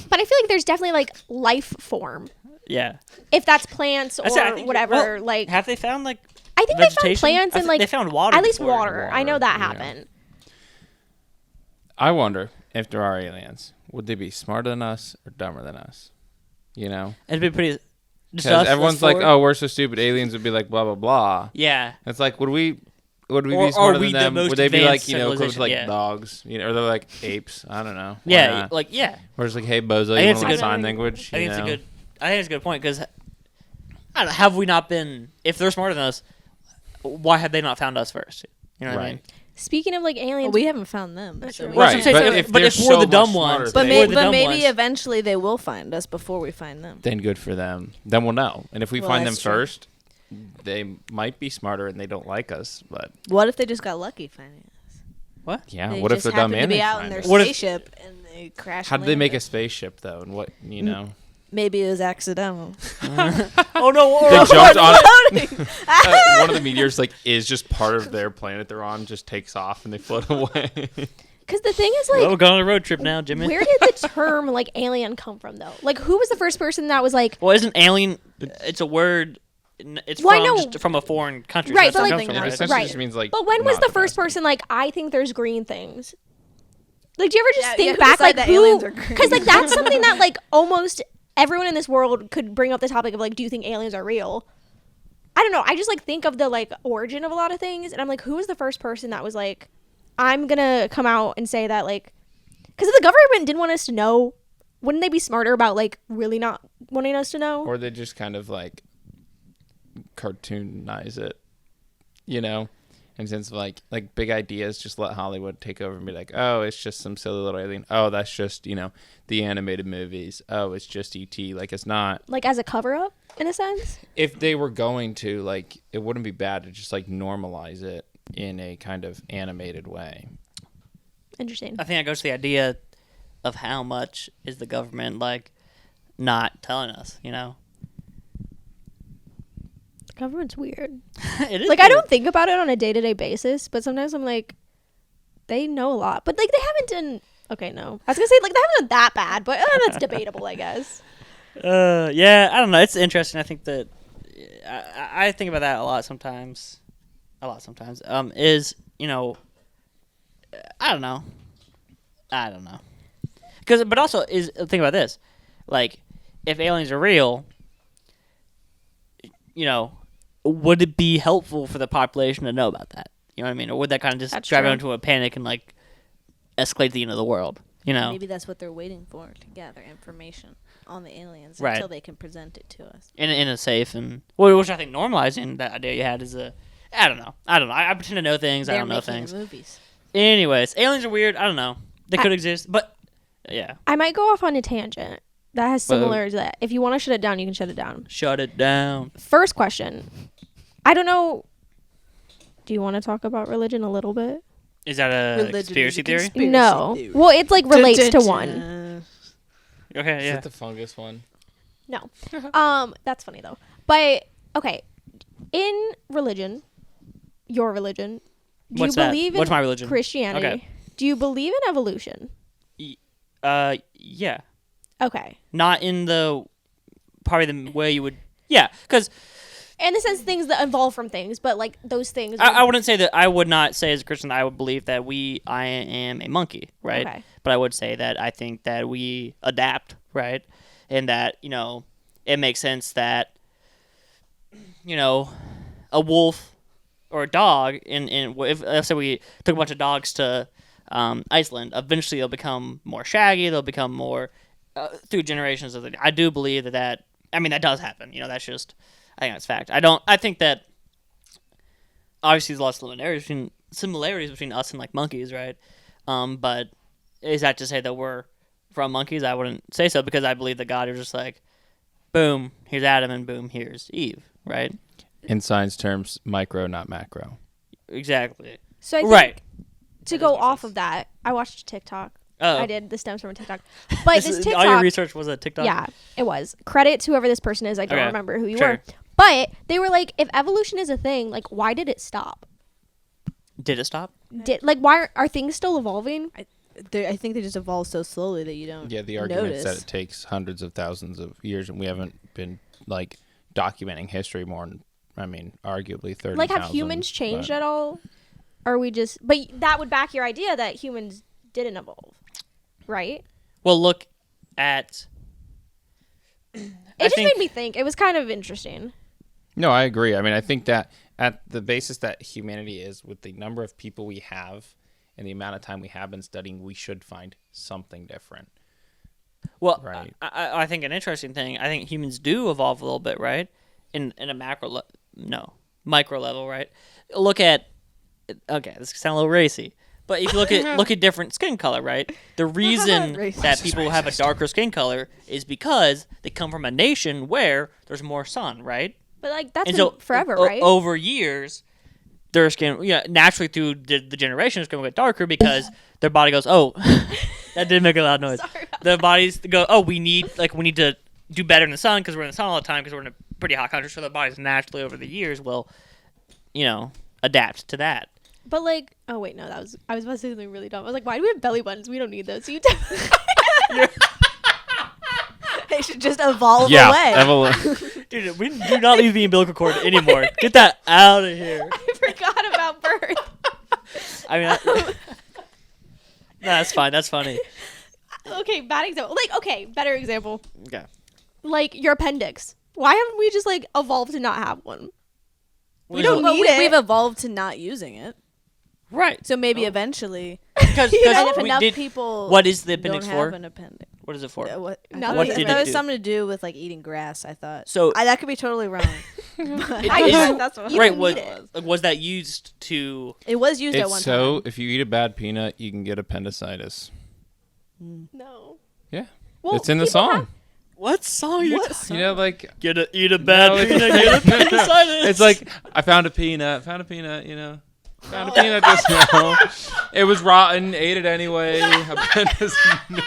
But I feel like there's definitely like life form, Yeah. if that's plants That's it, I or think- whatever. well, like have they found like I think they found vegetation? plants and like they found water. at least before. water. I know that yeah. happened. I wonder if there are aliens. Would they be smarter than us or dumber than us? You know? It'd be pretty. Just Because us, everyone's us like, four. oh, we're so stupid. Aliens would be like, blah, blah, blah. Yeah. It's like, would we Or be are smarter we than the them? most Would they be like, advanced you know, close to civilization? like Yeah. dogs? You know, or they're like apes? I don't know. Why Yeah. not? Like yeah. Or just like, hey, bozo, think you it's want a to good- sign language? I think You it's a know? good. I think it's a good point because have we not been? If they're smarter than us, why have they not found us first? You know what I mean? Speaking of like Well, aliens, we haven't found them. That's so true. we- Well, Right, that's what I'm but saying, if but they're if we're the so dumb much smarter ones, But, than we're they- the but dumb maybe ones. eventually they will find us before we find them. Then good for them. Then we'll know. And if we Well, find them that's true. first, they might be smarter and they don't like us. But What if they just got lucky finding us? yeah, They what if just they're dumb happened to and be they out in find their us? What if- spaceship and they crash? How did they make a landed? spaceship though? And what you know? Maybe it was accidental. Oh no! They jumped on it. Floating. One of the meteors like is just part of their planet they're on, just takes off and they float away. because the thing is like, Well, we're going on a road trip now, Jimmy. where did the term like alien come from though? Like, who was the first person that was like, Well, isn't alien? It's a word. It's Well, I from know. just from a foreign country. Right, so but, that's like, where it comes It from, essentially Right. just means like. but when was not the first best. person like, I think there's green things? Like, do you ever just Yeah, think who back like decided that aliens who? are green? Because like that's something that like almost everyone in this world could bring up the topic of like, do you think aliens are real? I don't know. I just like think of the like origin of a lot of things, and I'm like, who was the first person that was like, I'm gonna come out and say that like, because if the government didn't want us to know, wouldn't they be smarter about like really not wanting us to know? Or they just kind of like cartoonize it, you know, in sense of like big ideas. Just let Hollywood take over and be like, oh, it's just some silly little alien. Oh, that's just the animated movies. Oh, it's just E.T. Like it's not. Like as a cover up in a sense. If they were going to like, it wouldn't be bad to just like normalize it in a kind of animated way. Interesting. I think that goes to the idea of how much is the government like not telling us. You know, The government's weird. it is Like I weird. don't think about it on a day-to-day basis, but sometimes I'm like, they know a lot, but like they haven't done. Okay, no, I was gonna say like they haven't done that bad, but that's debatable, I guess. Yeah, I don't know. It's interesting. I think that I think about that a lot sometimes. Is I don't know. But also is think about this, like if aliens are real, would it be helpful for the population to know about that? You know what I mean? Or would that kind of just That's drive true. them into a panic and like escalate the end of the world? You know? Maybe that's what they're waiting for, to gather information on the aliens Right. until they can present it to us. in a safe and which I think normalizing that idea you had is I don't know. I pretend to know things. I They're don't know making things. the movies. Anyways, aliens are weird. I don't know. They could exist, but yeah. I might go off on a tangent that has Well- similar to that. If you want to shut it down, you can shut it down. Shut it down. First question. I don't know. Do you want to talk about religion a little bit? Is that a Religion conspiracy is a theory? conspiracy No. theory. Well, it's like relates to Dun, dun, one. dun. Okay, Is yeah. it the fungus one? No. That's funny though. But okay, in religion, your religion, do What's you that? believe What's in my religion? Christianity? Okay. Do you believe in evolution? Yeah. Okay. Not in the probably the way you would. Yeah, because In the sense, things that evolve from things, but like those things. I wouldn't say that. I would not say as a Christian that I would believe that I am a monkey, right? Okay. But I would say that I think that we adapt, right? And that, it makes sense that, a wolf or a dog, if let's say we took a bunch of dogs to Iceland, eventually they'll become more shaggy, they'll become more, through generations of I do believe that does happen. That's just, I think that's fact. I think that, obviously there's a lot of similarities between us and like monkeys, right? But is that to say that we're from monkeys? I wouldn't say so, because I believe that God is just like, boom, here's Adam, and boom, here's Eve, right? In science terms, micro, not macro. Exactly. So I think Right. to That go does make off sense. of that, I watched TikTok. Oh. I did. This stems from a TikTok. But this TikTok. All your research was a TikTok? Yeah, it was. Credit to whoever this person is. I don't Okay. remember who you Sure. were. But they were like, if evolution is a thing, like, why did it stop? Did it stop? Why are things still evolving? I think they just evolve so slowly that you don't. Yeah, the argument is that notice. it takes hundreds of thousands of years, and we haven't been like documenting history more than, arguably 30,000. Like, have humans changed at all? Or are we just... But that would back your idea that humans didn't evolve, right? Well, look at... It made me think. It was kind of interesting. No, I agree. I think that at the basis that humanity is, with the number of people we have and the amount of time we have been studying, we should find something different. Well, Right. I think an interesting thing, I think humans do evolve a little bit, right? In a micro level, right? Look at... Okay, this sounds a little racy. But if you look at different skin color, right? The reason that people have a darker skin color is because they come from a nation where there's more sun, right? But, like, that's And been so forever, right? Over years, their skin, naturally through the generations, is going to get darker because their body goes, oh, that did make a loud noise. Sorry about The bodies go, oh, we need to do better in the sun because we're in the sun all the time because we're in a pretty hot country. So the bodies naturally over the years will, adapt to that. But, like... Oh, wait, no. I was about to say something really dumb. I was like, why do we have belly buttons? We don't need those. So They should just evolve Yeah, away. Dude, we do not leave the umbilical cord anymore. Get that out of here. I forgot about birth. No, that's fine. That's funny. Okay, bad example. Like, okay, better example. Okay. Like, your appendix. Why haven't we just, like, evolved to not have one? We don't But need it. We've evolved to not using it. Right. So maybe eventually, Because and if we enough did. people What is the appendix don't for? have an appendix. What is it for? What Nothing. What did that it was do? something to do with like eating grass. I thought. So- that could be totally wrong. But I just- that's what. You Right. don't Was, need it. was that used to? It was used at It's one so, time. if you eat a bad peanut, you can get appendicitis. No. Yeah. Well, It's in the people song. have- What song are you? You know, like, Eat a bad No, it's- peanut, get appendicitis. it's like, I found a peanut, Found a peanut just now. It was rotten, ate it anyway. Appendicitis. No.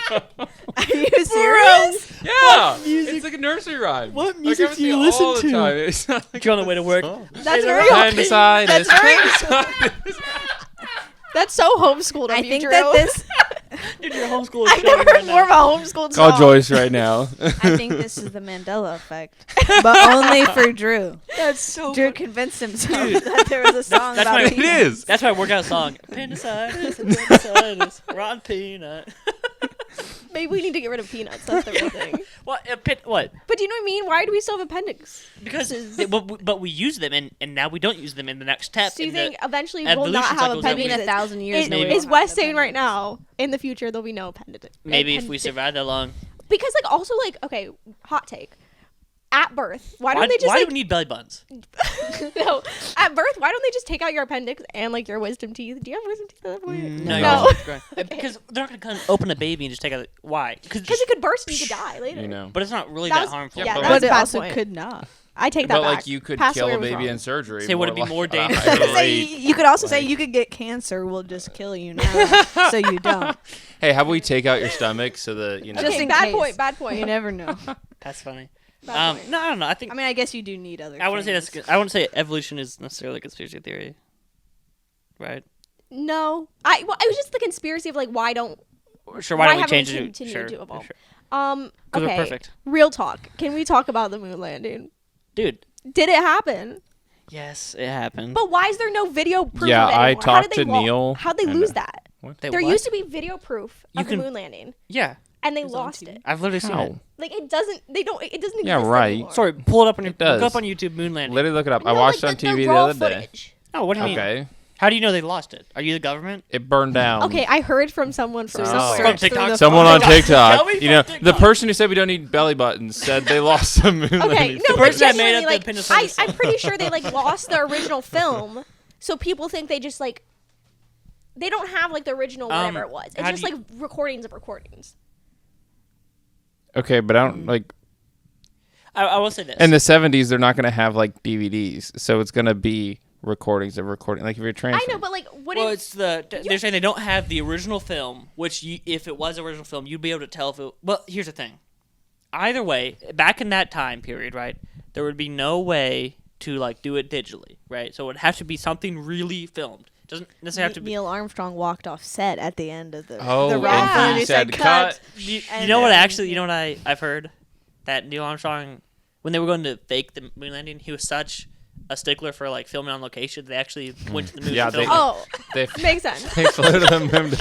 Are you serious? Yeah. It's like a nursery rhyme. What Like, music I do you see it listen all the to? time. It's not like You're on the way to work. That's very appendicitis. That's so homeschooled of I you, think Drew. that this. Dude, your homeschool is I've showing never right heard more of now. a homeschooled Call song. Joyce right now. I think this is the Mandela effect, but only for Drew. That's so. Drew convinced himself that there was a song That's about my- It peanuts. is. That's my workout song. Appendicitis, rotten peanut. Maybe we need to get rid of peanuts. That's the real thing. What? What? But do you know what I mean? Why do we still have appendix? Because but we use them, and now we don't use them in the next step. So you in the- think eventually we'll not evolution have cycles that Maybe in appendixes? 1,000 years. Is, maybe. is Wes saying right now, in the future, there'll be no appendix? maybe if we survive that long. Because, like, also, like, okay, hot take. At birth, why don't they just, why like, do we need belly buttons? no, at birth, why don't they just take out your appendix and, like, your wisdom teeth? Do you have wisdom teeth at that point? No, No. because they're not gonna come open a baby and just take out. Why? Because it could burst and you could die later. You know. But it's not really That that was- harmful. yeah, but that But was a it bad also point. could not. I take that But back. like you could Pastor kill a was baby wrong. in surgery. Say, would it be more at a dangerous? higher I was gonna say, rate. you could also say Like- you could get cancer. We'll just kill you now, so you don't. Hey, how about we take out your stomach so that Just Okay, in bad case. point, bad point. You never know. That's funny. Bad point. No, I don't know. I think I mean, I guess you do need other. I wouldn't say things. that's. I wouldn't say evolution is necessarily a conspiracy theory, right? No, it was just the conspiracy of like why don't Sure. Why don't we haven't change we it? continued Sure. to evolve? Sure. 'Cause we're Okay. perfect, Real talk. Can we talk about the moon landing? dude. Did it happen? Yes, it happened. But why is there no video proof? Yeah, of it I anymore? How did talked they to Neil, How'd they and, lose that? They There what? used to be video proof You of can- the moon landing, Yeah, and they was on lost TV. it. I've literally seen it. How? Like it doesn't. They don't. It doesn't exist Yeah, right. anymore. Sorry, pull it up on your. It does. Look up on YouTube. Moon landing. Literally look it up. I No, watched like on TV the raw other day. footage. Oh, what do you mean? Okay. How do you know they lost it? Are you the government? It burned down. Okay, I heard from someone from Oh. somewhere. From TikTok. Someone on Tell TikTok, me you know, from the TikTok. person who said we don't need belly buttons said they lost the moon Okay, landing. no, The but person that made genuinely, up the like, appendicitis. I'm pretty sure they like lost the original film, so people think they just like they don't have like the original whatever it was. It's how just do you- like recordings of recordings. Okay, but I don't like. I will say this. In the 70s, they're not going to have like DVDs, so it's going to be recordings of recording. Like if you're I transferring. know, but like what? well, it's the they're saying they don't have the original film, which if it was original film, you'd be able to tell if it. Well, here's the thing. Either way, back in that time period, right, there would be no way to like do it digitally, right? So it would have to be something really filmed. It doesn't necessarily have to be. Neil Armstrong walked off set at the end of the Oh, the and run through. he He said, said "Cut." You And know what? then- Actually, you know what I've heard that Neil Armstrong, when they were going to fake the moon landing, he was such a stickler for like filming on location. They actually went to the moon. Yeah, to film they- it. Oh, They, makes sense. they flew to the moon.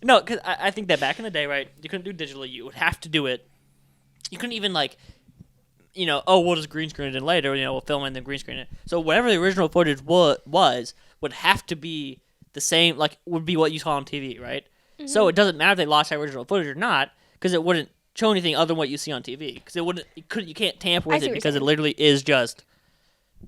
No, because I think that back in the day, right, you couldn't do digitally. You would have to do it. You couldn't even like, we'll just green screen it in later. We'll film it and then green screen it. So whatever the original footage was would have to be the same. Like would be what you saw on TV, right? Mm-hmm. So it doesn't matter if they lost that original footage or not, because it wouldn't show anything other than what you see on TV. Because it wouldn't. You can't tamper I with see it what you're because it saying. literally is just.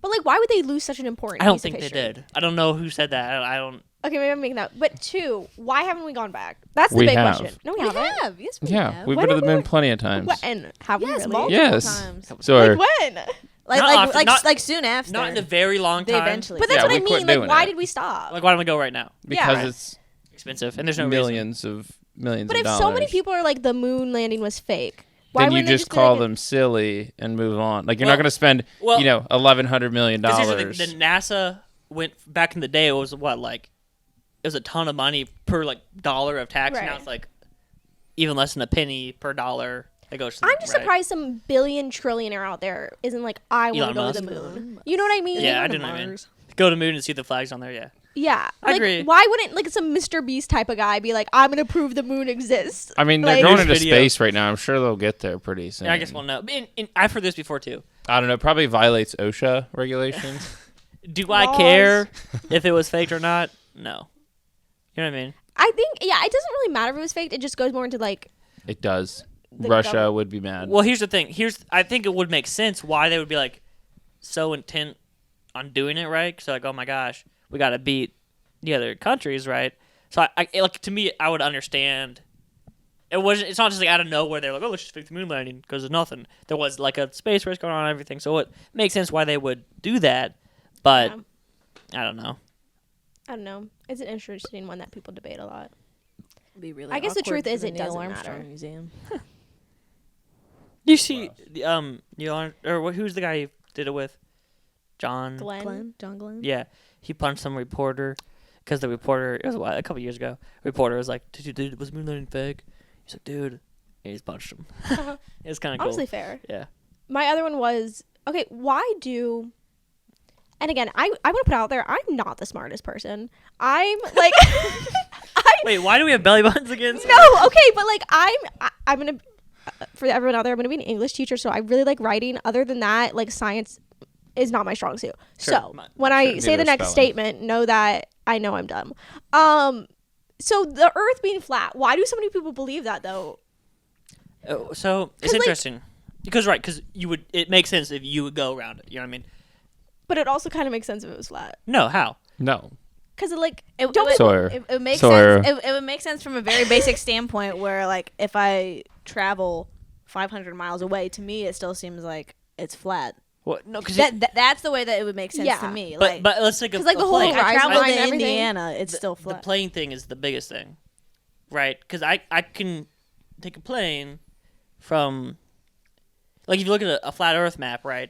But like, why would they lose such an important? I don't piece think of they history? did. I don't know who said that. I don't. Okay, maybe I'm making that. But two, why haven't we gone back? That's the We big have. question. No, we, We haven't. have. Yes, we Yeah, have. we've When been to have the we moon went- plenty of times. When? Have we Yes, really? multiple Yes. times. So Like when? Like Not often, like not- like soon after. Not in a very long They time. eventually. But that's Yeah, what we I quit mean. Like, doing why it. did we stop? Like, why don't we go right now? because Yeah. it's Expensive, and there's no reason. millions of But of if dollars. so many people are like the moon landing was fake, why then you wouldn't they just be call like, them silly and move on. Like you're Well- not going to spend, well- $1,100 million. Because here's the thing, the NASA went back in the day. It was what like, it was a ton of money per like dollar of tax. Right. Now it's like even less than a penny per dollar that goes. To I'm just surprised some billion trillionaire out there isn't like, I want to Elon go to the Musk. moon. You know what I mean? Yeah, I go to do know what I mean. Mars. Go to the moon and see the flags on there. Yeah, Yeah. I Like, agree. why wouldn't like some Mr. Beast type of guy be like, I'm gonna prove the moon exists? I mean, they're Like- going There's into video. space right now. I'm sure they'll get there pretty soon. yeah. I guess we'll know. And I've heard this before too. I don't know. Probably violates OSHA regulations. Do I Laws. care if it was faked or not? No. You know what I mean? I think it doesn't really matter if it was faked. It just goes more into like It does. The Russia government. would be mad. Well, here's the thing. I think it would make sense why they would be like so intent on doing it, right? So like, oh my gosh, we got to beat the other countries, right? So I like to me, I would understand. It's not just like out of nowhere they're like, oh, let's just fake the moon landing because of nothing. There was like a space race going on and everything, so it makes sense why they would do that. But Yeah. I don't know. I don't know. It's an interesting one that people debate a lot. Be really I guess the awkward truth is for the it Neil doesn't Armstrong matter. Museum. You see, who's the guy who did it with? John. Glenn. John Glenn. Yeah, he punched some reporter because the reporter, it was a couple years ago. Reporter was like, "Dude, was moon landing fake?" He's like, "Dude," and he just punched him. It was kind of cool. Honestly, fair. Yeah. My other one was okay. Why do? And again, I want to put out there, I'm not the smartest person. I'm like, Wait, why do we have belly buttons again? no, okay, but like I'm gonna for everyone out there, I'm gonna be an English teacher, so I really like writing. Other than that, like science is not my strong suit. Sure, So when sure, I say neither the is next spelling. statement, know that I know I'm dumb. So the Earth being flat, why do so many people believe that though? So it's 'Cause, like- interesting because it makes sense if you would go around it. You know what I mean? But it also kind of makes sense if it was flat, No, how? no. because like It, don't it, people- Sawyer. it makes Sawyer. sense. It would make sense from a very basic standpoint where, like, if I travel 500 miles away, to me, it still seems like it's flat. What? No, because That's the way that it would make sense Yeah. to me. but let's take a 'Cause, like, the whole plane. I horizon traveled line to and everything. Indiana, it's still The flat. plane thing is the biggest thing, right? Because I can take a plane from like if you look at a flat Earth map, right?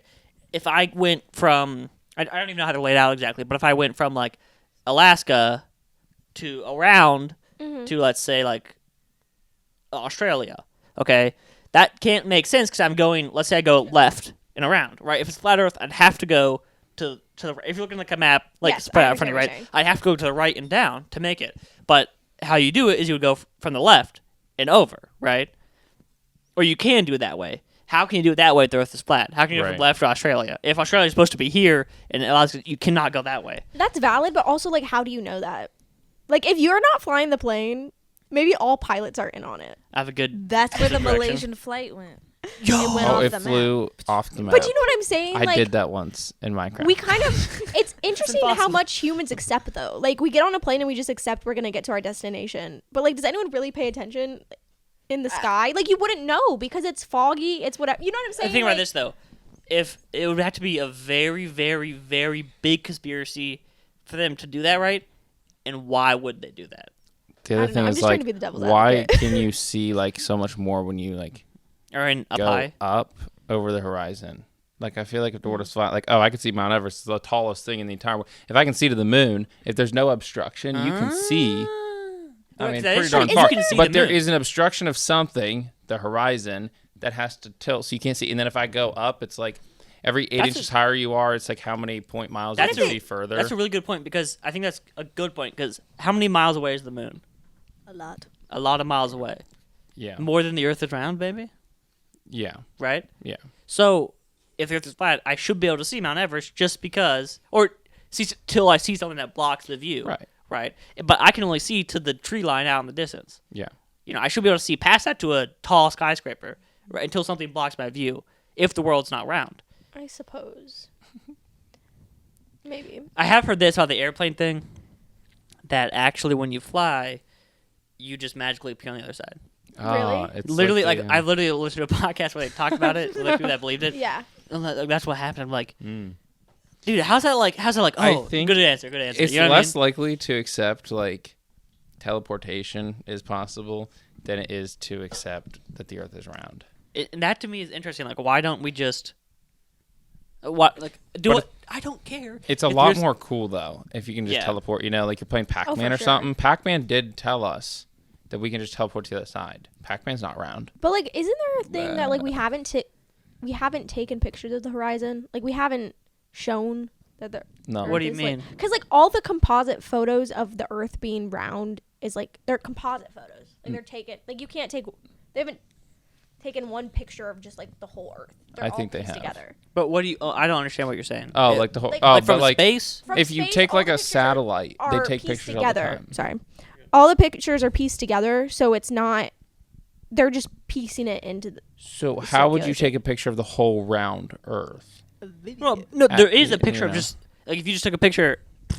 If I went from, I don't even know how to lay it out exactly, but if I went from like Alaska to around to let's say like Australia, okay, that can't make sense because I'm going. Let's say I go left and around, right? If it's flat Earth, I'd have to go to the. If you're looking like a map, like Yes, spread I out in front of you, right? understand I'd have to go to the right and down to make it. But how you do it is you would go from the left and over, right? Or you can do it that way. How can you do it that way if the Earth is flat? How can you go from Right. left to Australia? If Australia is supposed to be here and Alaska, you cannot go that way. That's valid, but also like, how do you know that? Like, if you're not flying the plane, maybe all pilots are in on it. I have a good. That's where the Direction. Malaysian flight went. Yo, It went Oh, off it the map. flew off the map. But you know what I'm saying? I like, did that once in Minecraft. we kind of. It's interesting how impossible. much humans accept, though. Like, we get on a plane and we just accept we're gonna get to our destination. But like, does anyone really pay attention in the sky? Like, you wouldn't know because it's foggy. It's whatever. You know what I'm saying? The thing about Like, this though, if it would have to be a very, very, very big conspiracy for them to do that, right? And why would they do that? The I other don't know, thing I'm is just trying like, to be the devil's why advocate. can you see like so much more when you like Or in up go high? up over the horizon? Like I feel like if the world is flat, like I could see Mount Everest, is the tallest thing in the entire world. If I can see to the moon, if there's no obstruction, you can see. I mean, That pretty is darn true. far. You can see But the there moon. is an obstruction of something, the horizon, that has to tilt, so you can't see. And then if I go up, it's like every 8 That's inches higher you are, it's like how many point miles you That's can a- see further. That's a really good point because I think that's a good point because how many miles away is the moon? A lot. A lot of miles away. yeah, More than the Earth is round, baby. yeah, Right? yeah. So if the Earth is flat, I should be able to see Mount Everest just because, or see till I see something that blocks the view. Right. Right. But I can only see to the tree line out in the distance. Yeah. You know, I should be able to see past that to a tall skyscraper, right, until something blocks my view. If the world's not round, I suppose. Maybe. I have heard this about the airplane thing. That actually, when you fly, you just magically appear on the other side. Ah, it's Literally, like the, I literally listened to a podcast where they talked about it. Like people that believed it. Yeah. And that's what happened. I'm like, dude, how's that like? Oh, I think good answer. Good answer. it's You know what I less mean? likely to accept like teleportation is possible than it is to accept that the Earth is round. And that to me is interesting. Like, why don't we just what like do But it? I don't care. It's a If lot there's- more cool though if you can just Yeah. teleport. You know, like you're playing Pac-Man or sure. something. Pac-Man did tell us that we can just teleport to the other side. Pac-Man's not round. But like, isn't there a thing that like we haven't taken pictures of the horizon? Like we haven't shown that the No. What do you mean? Because like all the composite photos of the Earth being round is like they're composite photos. Like they're taken. Like you can't take. They haven't taken one picture of just like the whole Earth. They're I all think they pieced have. together. But what do you? Oh, I don't understand what you're saying. Oh, It- like the whole. like- oh, like but from like space. From if you space, take all like the a pictures satellite, they are take pieced pictures all the together. time. Sorry, all the pictures are pieced together, so it's not. They're just piecing it into the. So how would you circular take a picture of the whole round Earth? Well, no, there is a you picture of know. just like if you just took a picture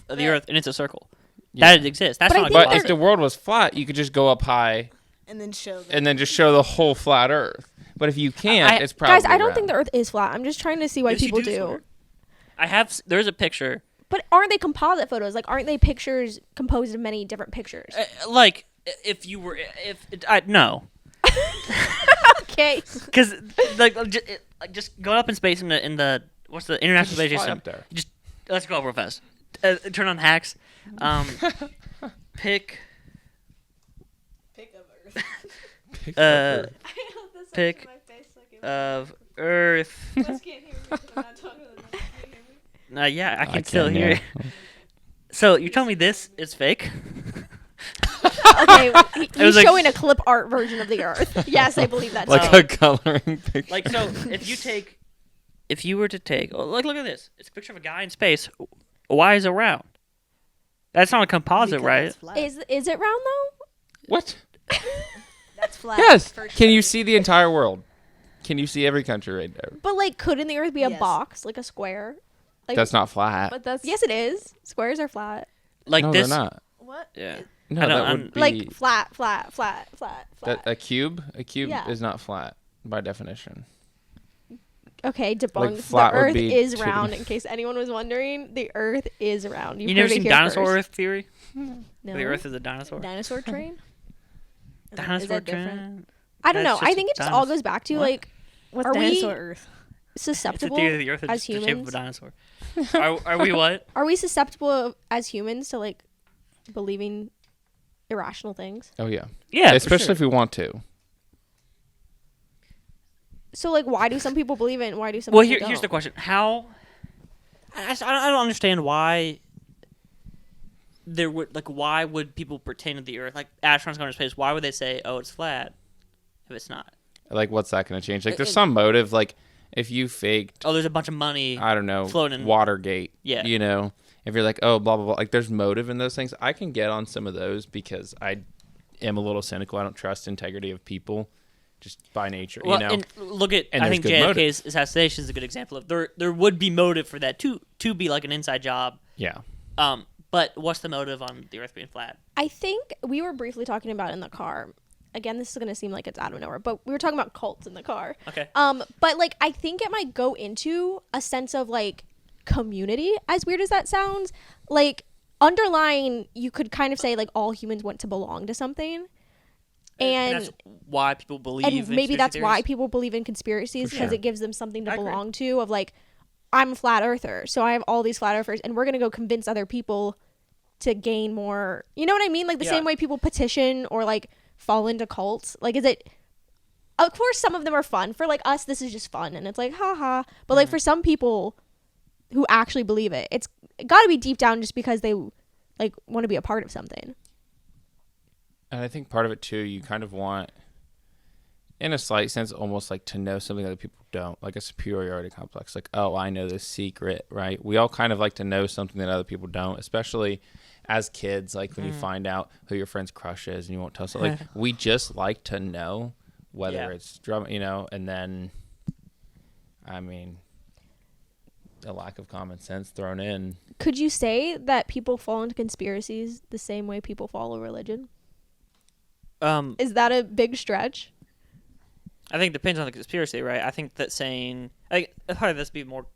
of the Yeah. Earth and it's a circle. Yeah. That exists. That's But I not a think But composite. if the world was flat, you could just go up high And then show them. and then just show the whole flat Earth. But if you can't, I- it's probably Guys, I don't think the round. Earth is flat. I'm just trying to see why Yes, you people do, do. Sawyer. There's a picture. But aren't they composite photos? Like, aren't they pictures composed of many different pictures? Like if you were no. Okay. Because like just going up in space in the what's the International Just Space fly Station? up there. Just let's go real fast. Turn on hacks. Pick Pick of Earth. pick of Earth. Yeah, I can still hear. yeah. You. So you tell me this is fake? Okay, he's was like- showing a clip art version of the Earth. Yes, I believe that's Like fake. a coloring picture. Like so, if you were to take, look at this. It's a picture of a guy in space. Why is it round? That's not a composite, right? Is it round though? What? That's flat. Yes. for Can you sure. see the entire world? Can you see every country right there? But like, couldn't the Earth be a Yes. box, like a square? Like, That's not flat. But that's yes, it is. Squares are flat. Like no, this. they're not. what? Yeah. No, I don't- that I'm- would be Like flat, flat, flat, flat, that, flat. a cube. A cube Yeah. is not flat by definition. Okay, debunked. like, The flat would Earth be is two. round. In case anyone was wondering, the Earth is round. You You've never heard it seen here dinosaur first. Earth theory? No. The Earth is a dinosaur. Dinosaur train. Is Dinosaur that different? train. I don't That's know. I just think a it just all dinosaur. goes back to What? like What's Are we- dinosaur Earth? It's the susceptible theory that the Earth is as just the shape of a humans? dinosaur. Are we what? Are we susceptible as humans to like believing irrational things? Oh yeah. Yeah, Especially if we want to. So like, why do some people believe it and why do some Well, people here's the don't? question: How? I don't understand why. There would why would people pretend that the Earth, like astronauts going to space, why would they say, "Oh, it's flat," if it's not? Like, what's that going to change? Like, there's It- some motive. Like, if you faked, Oh, there's a bunch of money. I don't know, floating. Watergate. Yeah. You know, if you're like, oh, blah blah blah. Like, there's motive in those things. I can get on some of those because I am a little cynical. I don't trust integrity of people, just by nature. Well, you know. and look at And I there's think good JFK's assassination is a good example of there would be motive for that to be like an inside job. Yeah. But what's the motive on the Earth being flat? I think we were briefly talking about it in the car. Again, this is gonna seem like it's out of nowhere, but we were talking about cults in the car. Okay. But like, I think it might go into a sense of like community. As weird as that sounds, like underlying, you could kind of say like all humans want to belong to something, and that's why people believe. and in maybe that's conspiracy why theories? people believe in conspiracies, For because sure. it gives them something to I agree. belong to. Of like, I'm a flat earther, so I have all these flat earthers, and we're gonna go convince other people to gain more. You know what I mean? Like the Yeah. same way people petition or like fall into cults. Like, is it? Of course, some of them are fun. For like us, this is just fun, and it's like haha. But like for some people who actually believe it, it's got to be deep down just because they like want to be a part of something. And I think part of it too, you kind of want, in a slight sense, almost like to know something other people don't, like a superiority complex. Like, oh, I know this secret, right? We all kind of like to know something that other people don't, especially as kids. Like when you find out who your friend's crush is and you won't tell. So like, we just like to know whether Yeah. it's drum, you know, and then, I mean, a lack of common sense thrown in. Could you say that people fall into conspiracies the same way people follow religion? Is that a big stretch? I think it depends on the conspiracy, right? I think that saying, probably this be more.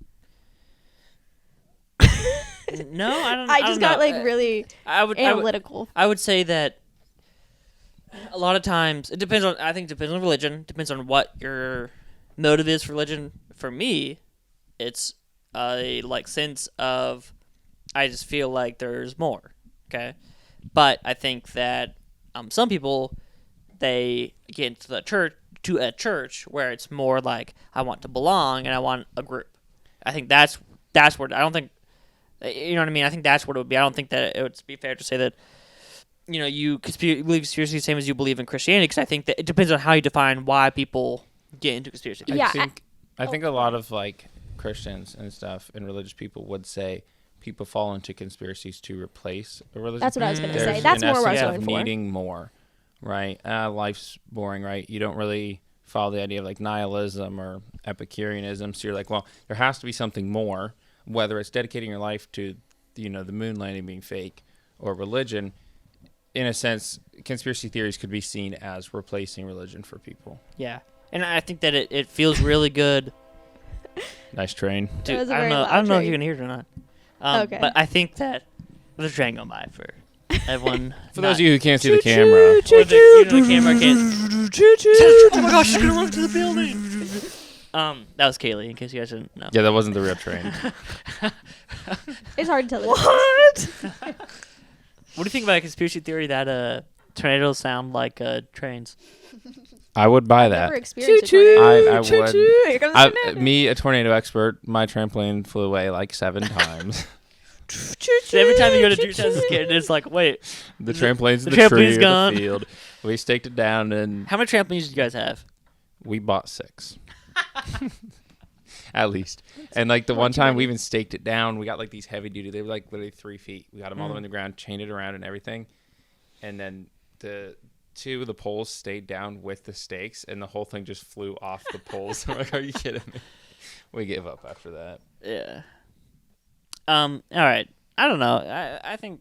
No, I don't. I don't just got know. like really I would analytical. I would say that a lot of times it depends on. I think it depends on religion. Depends on what your motive is for religion. For me, it's a like sense of I just feel like there's more. Okay, but I think that some people they get into the church a church where it's more like I want to belong and I want a group. I think that's where I don't think. You know what I mean? I think that's what it would be. I don't think that it would be fair to say that, you know, you believe conspiracy the same as you believe in Christianity, because I think that it depends on how you define why people get into conspiracy theories. Yeah, I think a lot of like Christians and stuff and religious people would say people fall into conspiracies to replace a religion. That's what I was going to There's say. That's an more what I was essence going of for. needing more, right? Life's boring, right? You don't really follow the idea of like nihilism or Epicureanism. So you're like, well, there has to be something more, whether it's dedicating your life to, you know, the moon landing being fake or religion. In a sense, conspiracy theories could be seen as replacing religion for people. Yeah. And I think that it feels really good. Nice train. To, That was a I don't very know. loud I don't know if train. you can hear it or not. Okay. But I think that there's a train going by for everyone. For those of you who can't see the camera, Or the camera can't. Oh my gosh, she's gonna run to the building. That was Kaylee, in case you guys didn't know. yeah, that wasn't the real train. It's hard to tell. What? What do you think about a conspiracy theory that tornadoes sound like trains? I would buy Never that. experienced a tornado. I would. Here comes the tornado. Me, a tornado expert, my trampoline flew away like 7 times. So every time you go to do test as a kid, it's like, wait, The trampoline's the in the tree trampoline's or gone. the field. We staked it down and how many trampolines do you guys have? we bought 6. At least. And like the one time we even staked it down, we got like these heavy duty, they were like literally 3 feet. We got them all the way in the ground, chained it around and everything. And then the 2 of the poles stayed down with the stakes and the whole thing just flew off the poles. I'm like, are you kidding me? We gave up after that. Yeah. All right. I don't know. I think.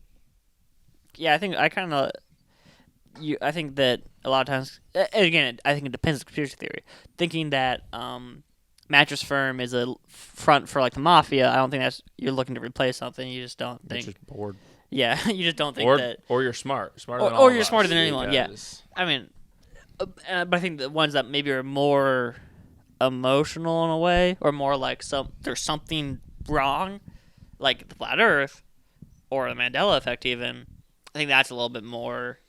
Yeah, I think I kind of. I think that a lot of times, again, I think it depends on conspiracy theory. Thinking that Mattress Firm is a front for like the mafia, I don't think that's you're looking to replace something. You just don't It's think. just bored. Yeah, you just don't think Or, that. or you're smart. Smarter Or- than or all of you're us, smarter than anyone, yeah. because- I mean, but I think the ones that maybe are more emotional in a way, or more like there's something wrong, like the flat Earth or the Mandela effect. Even I think that's a little bit more.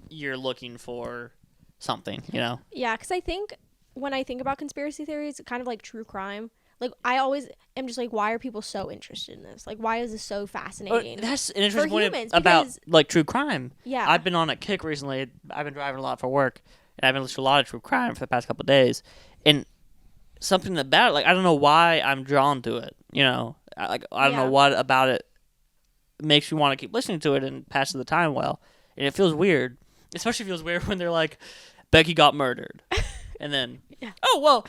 You're looking for something, you know? Yeah, because I think when I think about conspiracy theories, kind of like true crime. Like I always am just like, why are people so interested in this? Like, why is this so fascinating? That's an interesting point humans, about because- like true crime. Yeah. I've been on a kick recently. I've been driving a lot for work, and I've been listening to a lot of true crime for the past couple of days. And something about it, like I don't know why I'm drawn to it. You know, I don't know what about it makes me want to keep listening to it and passing the time well. And it feels weird, especially feels weird when they're like, Becky got murdered, and then oh well.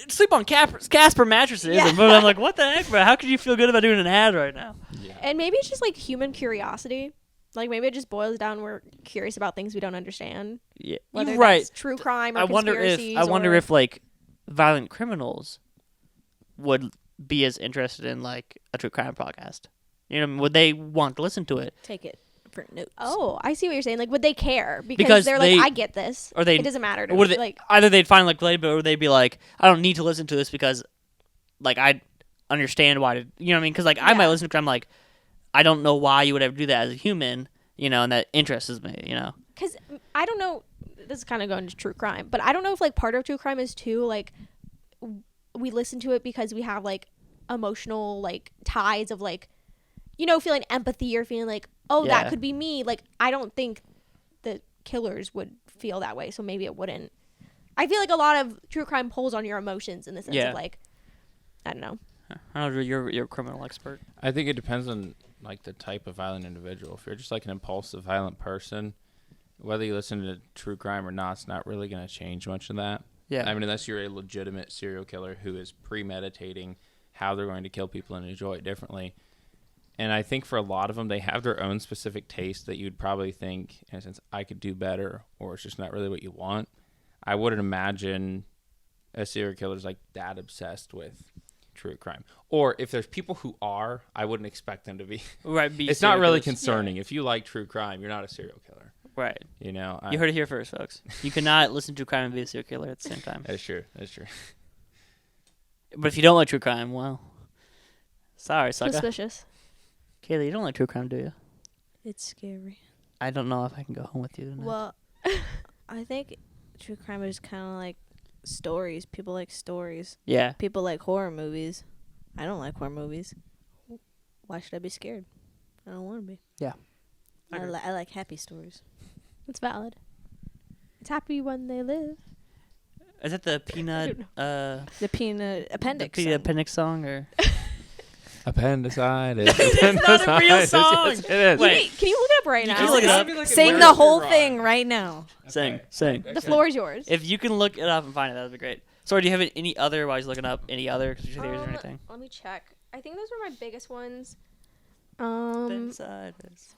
Sleep on Casper mattresses. Yeah. But I'm like, what the heck, bro? How could you feel good about doing an ad right now? Yeah. And maybe it's just like human curiosity. Like maybe it just boils down we're curious about things we don't understand. Yeah, Whether you're right. that's true crime or I wonder conspiracies if like violent criminals would be as interested in like a true crime podcast. You know, would they want to listen to it? Take it for notes. Oh, I see what you're saying. Like, would they care? Because Because they're they- like, I get this. Or they It doesn't matter to or would me. they, Like, either they'd find like relatable, or they'd be like, I don't need to listen to this because like I understand why. You know what I mean? Because like I might Yeah. listen to it, I'm like, I don't know why you would ever do that as a human. You know, and that interests me. You know. because I don't know. This is kind of going to true crime, but I don't know if like part of true crime is too like we listen to it because we have like emotional like ties of like, you know, feeling empathy or feeling like, oh, Yeah. that could be me. Like, I don't think the killers would feel that way, so maybe it wouldn't. I feel like a lot of true crime pulls on your emotions in the sense Yeah. of like, I don't know. I don't know. You're a criminal expert. I think it depends on like the type of violent individual. If you're just like an impulsive, violent person, whether you listen to true crime or not, it's not really going to change much of that. Yeah. I mean, unless you're a legitimate serial killer who is premeditating how they're going to kill people and enjoy it differently. And I think for a lot of them, they have their own specific taste that you'd probably think, in a sense, I could do better, or it's just not really what you want. I wouldn't imagine a serial killer is like that obsessed with true crime. Or if there's people who are, I wouldn't expect them to be. Right. It's not really concerning. If you like true crime, you're not a serial killer. Right. You know, You heard it here first, folks. You cannot listen to crime and be a serial killer at the same time. That's true. That's true. But if you don't like true crime, well, sorry, sucker. Suspicious. Kaylee, you don't like true crime, do you? It's scary. I don't know if I can go home with you tonight. Well, I think true crime is kind of like stories. People like stories. Yeah. People like horror movies. I don't like horror movies. Why should I be scared? I don't want to be. Yeah. I I, agree. I like happy stories. It's valid. It's happy when they live. Is that the peanut? The peanut appendix. The peanut song. appendix song, or Appendicitis. It's not a real song. Yes, it is. Wait. Can you look it up right Can you now? look it up? Sing the whole thing right now. Sing. The floor is yours. If you can look it up and find it, that would be great. Sorry, do you have any other? While he's looking up any other conspiracy theories or anything? Let me check. I think those were my biggest ones. Appendicitis.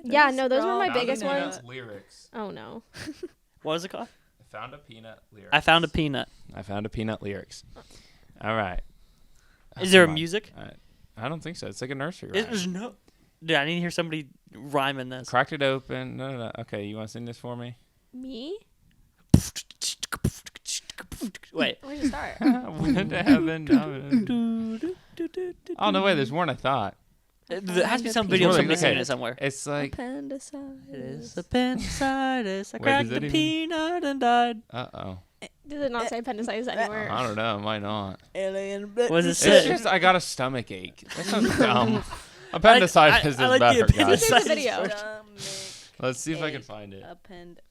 Yeah, no, those were my Found a biggest Peanut's ones. lyrics. Oh no. What is it called? Found a peanut lyrics. I found a peanut. I found a peanut lyrics. All right. Is there a Come on. music? I don't think so. It's like a nursery rhyme. There's no. Dude, I need to hear somebody rhyming this. Cracked it open. No. Okay, you want to sing this for me? Me? Wait. Where'd you start? Went to heaven. Oh, no, wait. There's more than I thought. There has to be some video of Okay. somebody singing it somewhere. It's like, Appendicitis. It is appendicitis. I Wait, cracked does the that peanut and died. uh-oh. Does it not say appendicitis anywhere? I don't know. It might not. Alien. What does it It's say? just I got a stomach ache. That sounds dumb. Appendicitis is I like the better, This guys. is appendicitis. the video. Let's see if I can find it. Appendicitis.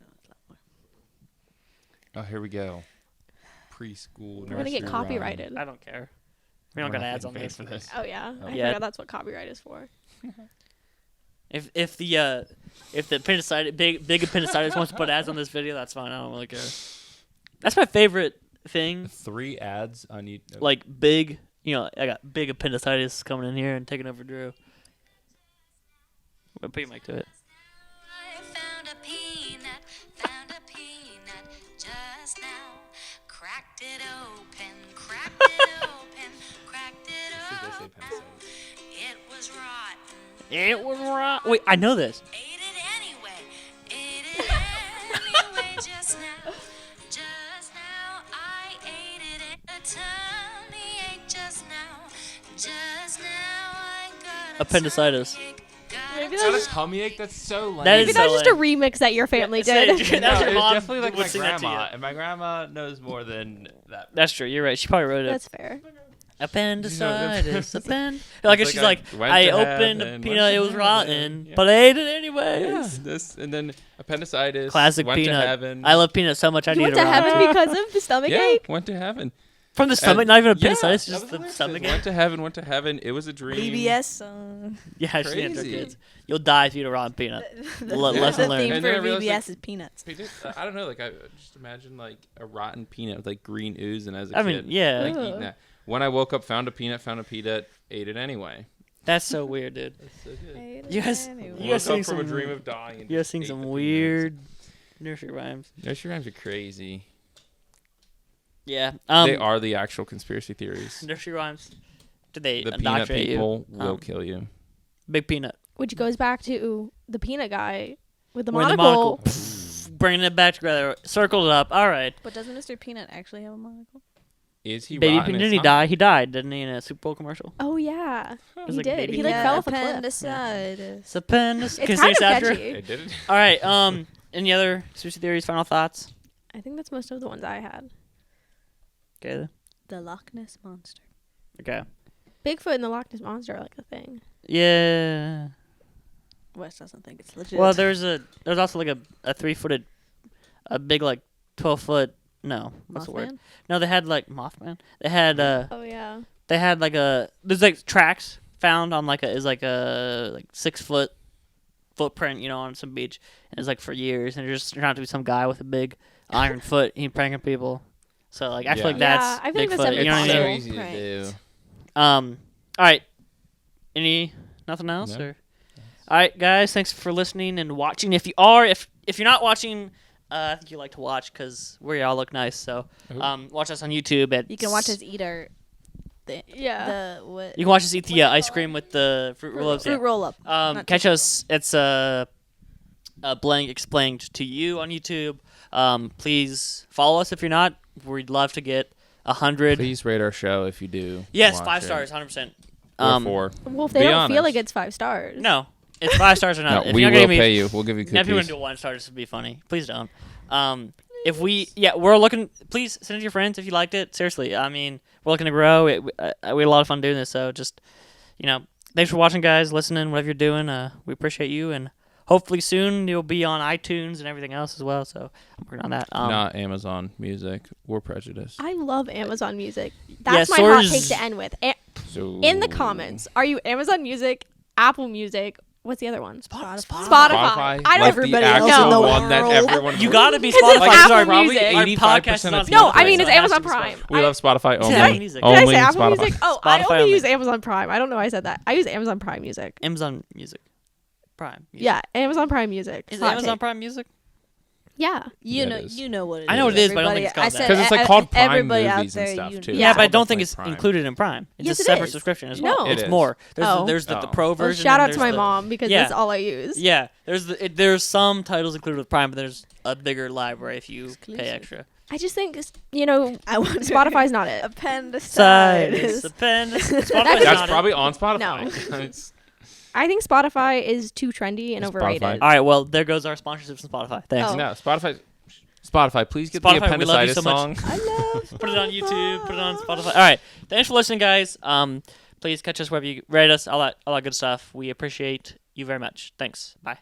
No, it's not more. Oh, here we go. Preschool. We're gonna get nursery copyrighted. I don't care. We don't We're got not ads on getting paid this. for this. Oh yeah, I Yeah. forgot that's what copyright is for. If the appendicitis big appendicitis wants to put ads on this video, that's fine. I don't really care. That's my favorite thing. 3 ads on YouTube. Like big, you know, I got big appendicitis coming in here and taking over Drew. Put your mic to it. I found a peanut just now. Cracked it open, cracked it open. It was rotten. It was right. Wait, I know this. Ate it anyway just now. appendicitis. Maybe Not a that's, tummy ache. That's so lame. That maybe is that was so just a lame. remix that your family Yeah, did. same. No, That's your it's mom definitely like would my sing that to you. grandma, and my grandma knows more than that. That's true. You're right. She probably wrote it. That's fair. appendicitis. Like It's she's like like, went I to opened a heaven, peanut, went it to was heaven, rotten, yeah. but I ate it anyways. Yeah, this and then appendicitis. Classic went peanut. to heaven. I love peanut so much. I You need went to to heaven rotten. because of the stomach yeah, ache? went to heaven. From the stomach, And- not even yeah, appendicitis, that just was the lyrics. stomach. Went to heaven, went to heaven. It was a dream. BBS song. Yeah, she named her Crazy. kids. You'll die if you eat a rotten peanut. Lesson The learned. theme And for then I realized, VBS is peanuts. I don't know, like I just imagine like a rotten peanut with like green ooze, and as a I kid, mean, yeah. like eating that. When I woke up, found a peanut, ate it anyway. That's so weird, dude. That's so good. You guys- Anyway. you guys Woke sing up from a some- dream of dying. And You guys just sing ate some the weird nursery rhymes. peanuts. Nursery rhymes are crazy. Yeah. They are the actual conspiracy theories. Nursery rhymes. Did they The peanut indoctrinate people you? will kill you. Big peanut. Which goes back to the peanut guy with the Wearing the monocle. Bringing it back together. Circled it up. All right. But doesn't Mr. Peanut actually have a monocle? Is he Baby rotten? Peanut, It's didn't he not- die? He died, didn't he, in a Super Bowl commercial? Oh yeah, was he like did. baby He like peanut. fell off a cliff. Appendicitis. It's appendicitis. It's Can kind of you say after? catchy. They did it. All right. Any other conspiracy theories? Final thoughts? I think that's most of the ones I had. Okay. then. The Loch Ness Monster. Okay. Bigfoot and the Loch Ness Monster are like a thing. Yeah. Wes doesn't think it's legit. Well, there's also like a 3-footed, a big like 12-foot. No, what's the word? Mothman? No, they had like Mothman. They had Oh yeah. there's like tracks found on like a 6-foot footprint, on some beach, and it's like for years, and it just turned out to be some guy with a big iron foot. He pranking people. So like I feel Yeah. like that's Yeah, I feel like that's Bigfoot. You know what I It's so mean? easy to do. All right. Nothing else No. or? All right, guys. Thanks for listening and watching. If you're not watching, I think you like to watch because we all look nice. So, watch us on YouTube at. You can watch us eat our. Yeah. The what? You can watch us eat the ice cream with the fruit roll-ups. Fruit roll up. Not Catch too us. It's Blank Explained to You on YouTube. Please follow us if you're not. We'd love to get 100. Please rate our show if you do. Yes, watch 5 it. stars, 100%. Or 4. Well, if they Be don't feel honest. like it's 5 stars. No, it's 5 stars or not. No, If we you're will not gonna pay you. We'll give you Now, if you want cookies. to do 1 star, this would be funny. Please don't. If we're looking. Please send it to your friends if you liked it. Seriously, I mean, we're looking to grow. We had a lot of fun doing this. So just, thanks for watching, guys. Listening, whatever you're doing. We appreciate you, and hopefully soon you'll be on iTunes and everything else as well. So I'm working on that. Not Amazon Music. We're prejudiced. I love Amazon Music. That's my Sawyer's- hot take to end with. So In the comments, are you Amazon Music, Apple Music? What's the other one? Spotify. Spotify. I like don't. the Everybody actual else in the one that world. everyone. You gotta be Because it's Spotify. Apple Sorry, Music. Our 85% podcast is on of Spotify. people No, I mean so it's it has Amazon to be Prime. Spotify. We love Spotify It's only. Amazon Music. Did I Only say Apple Spotify. Music? Oh, I Spotify only only. use Amazon Prime. I don't know why I said that. I use Amazon Prime Music. Amazon Music. Prime. Music. Yeah, Amazon Prime Music. Is it Hot Amazon take. Prime Music? Yeah. You Yeah, know, it is. you know what it is. I know what it is, but I don't think it's Everybody- called I that. said 'Cause it's like called Prime everybody out movies and there, stuff, you too. know. Yeah, but I Almost don't think like it's Prime. included in Prime. It's Yes, a it separate is. subscription as No. well. It It's is. more. Oh. There's the Oh. pro Well, version. shout and out to there's my the- mom because Yeah. that's all I use. Yeah, there's some titles included with Prime, but there's a bigger library if you Exclusive. pay extra. I just think I wonder- Spotify's not it. Appendicitis. Spotify's That's not probably it. on Spotify. No. It's- I think Spotify is too trendy and It's overrated. Spotify. All right, well there goes our sponsorships from Spotify. Thanks. Oh. No, Spotify, please get Spotify, the we love you appendicitis so much. song. I love Put it on YouTube. Put it on Spotify. All right, thanks for listening, guys. Please catch us wherever you rate us. All that good stuff. We appreciate you very much. Thanks. Bye.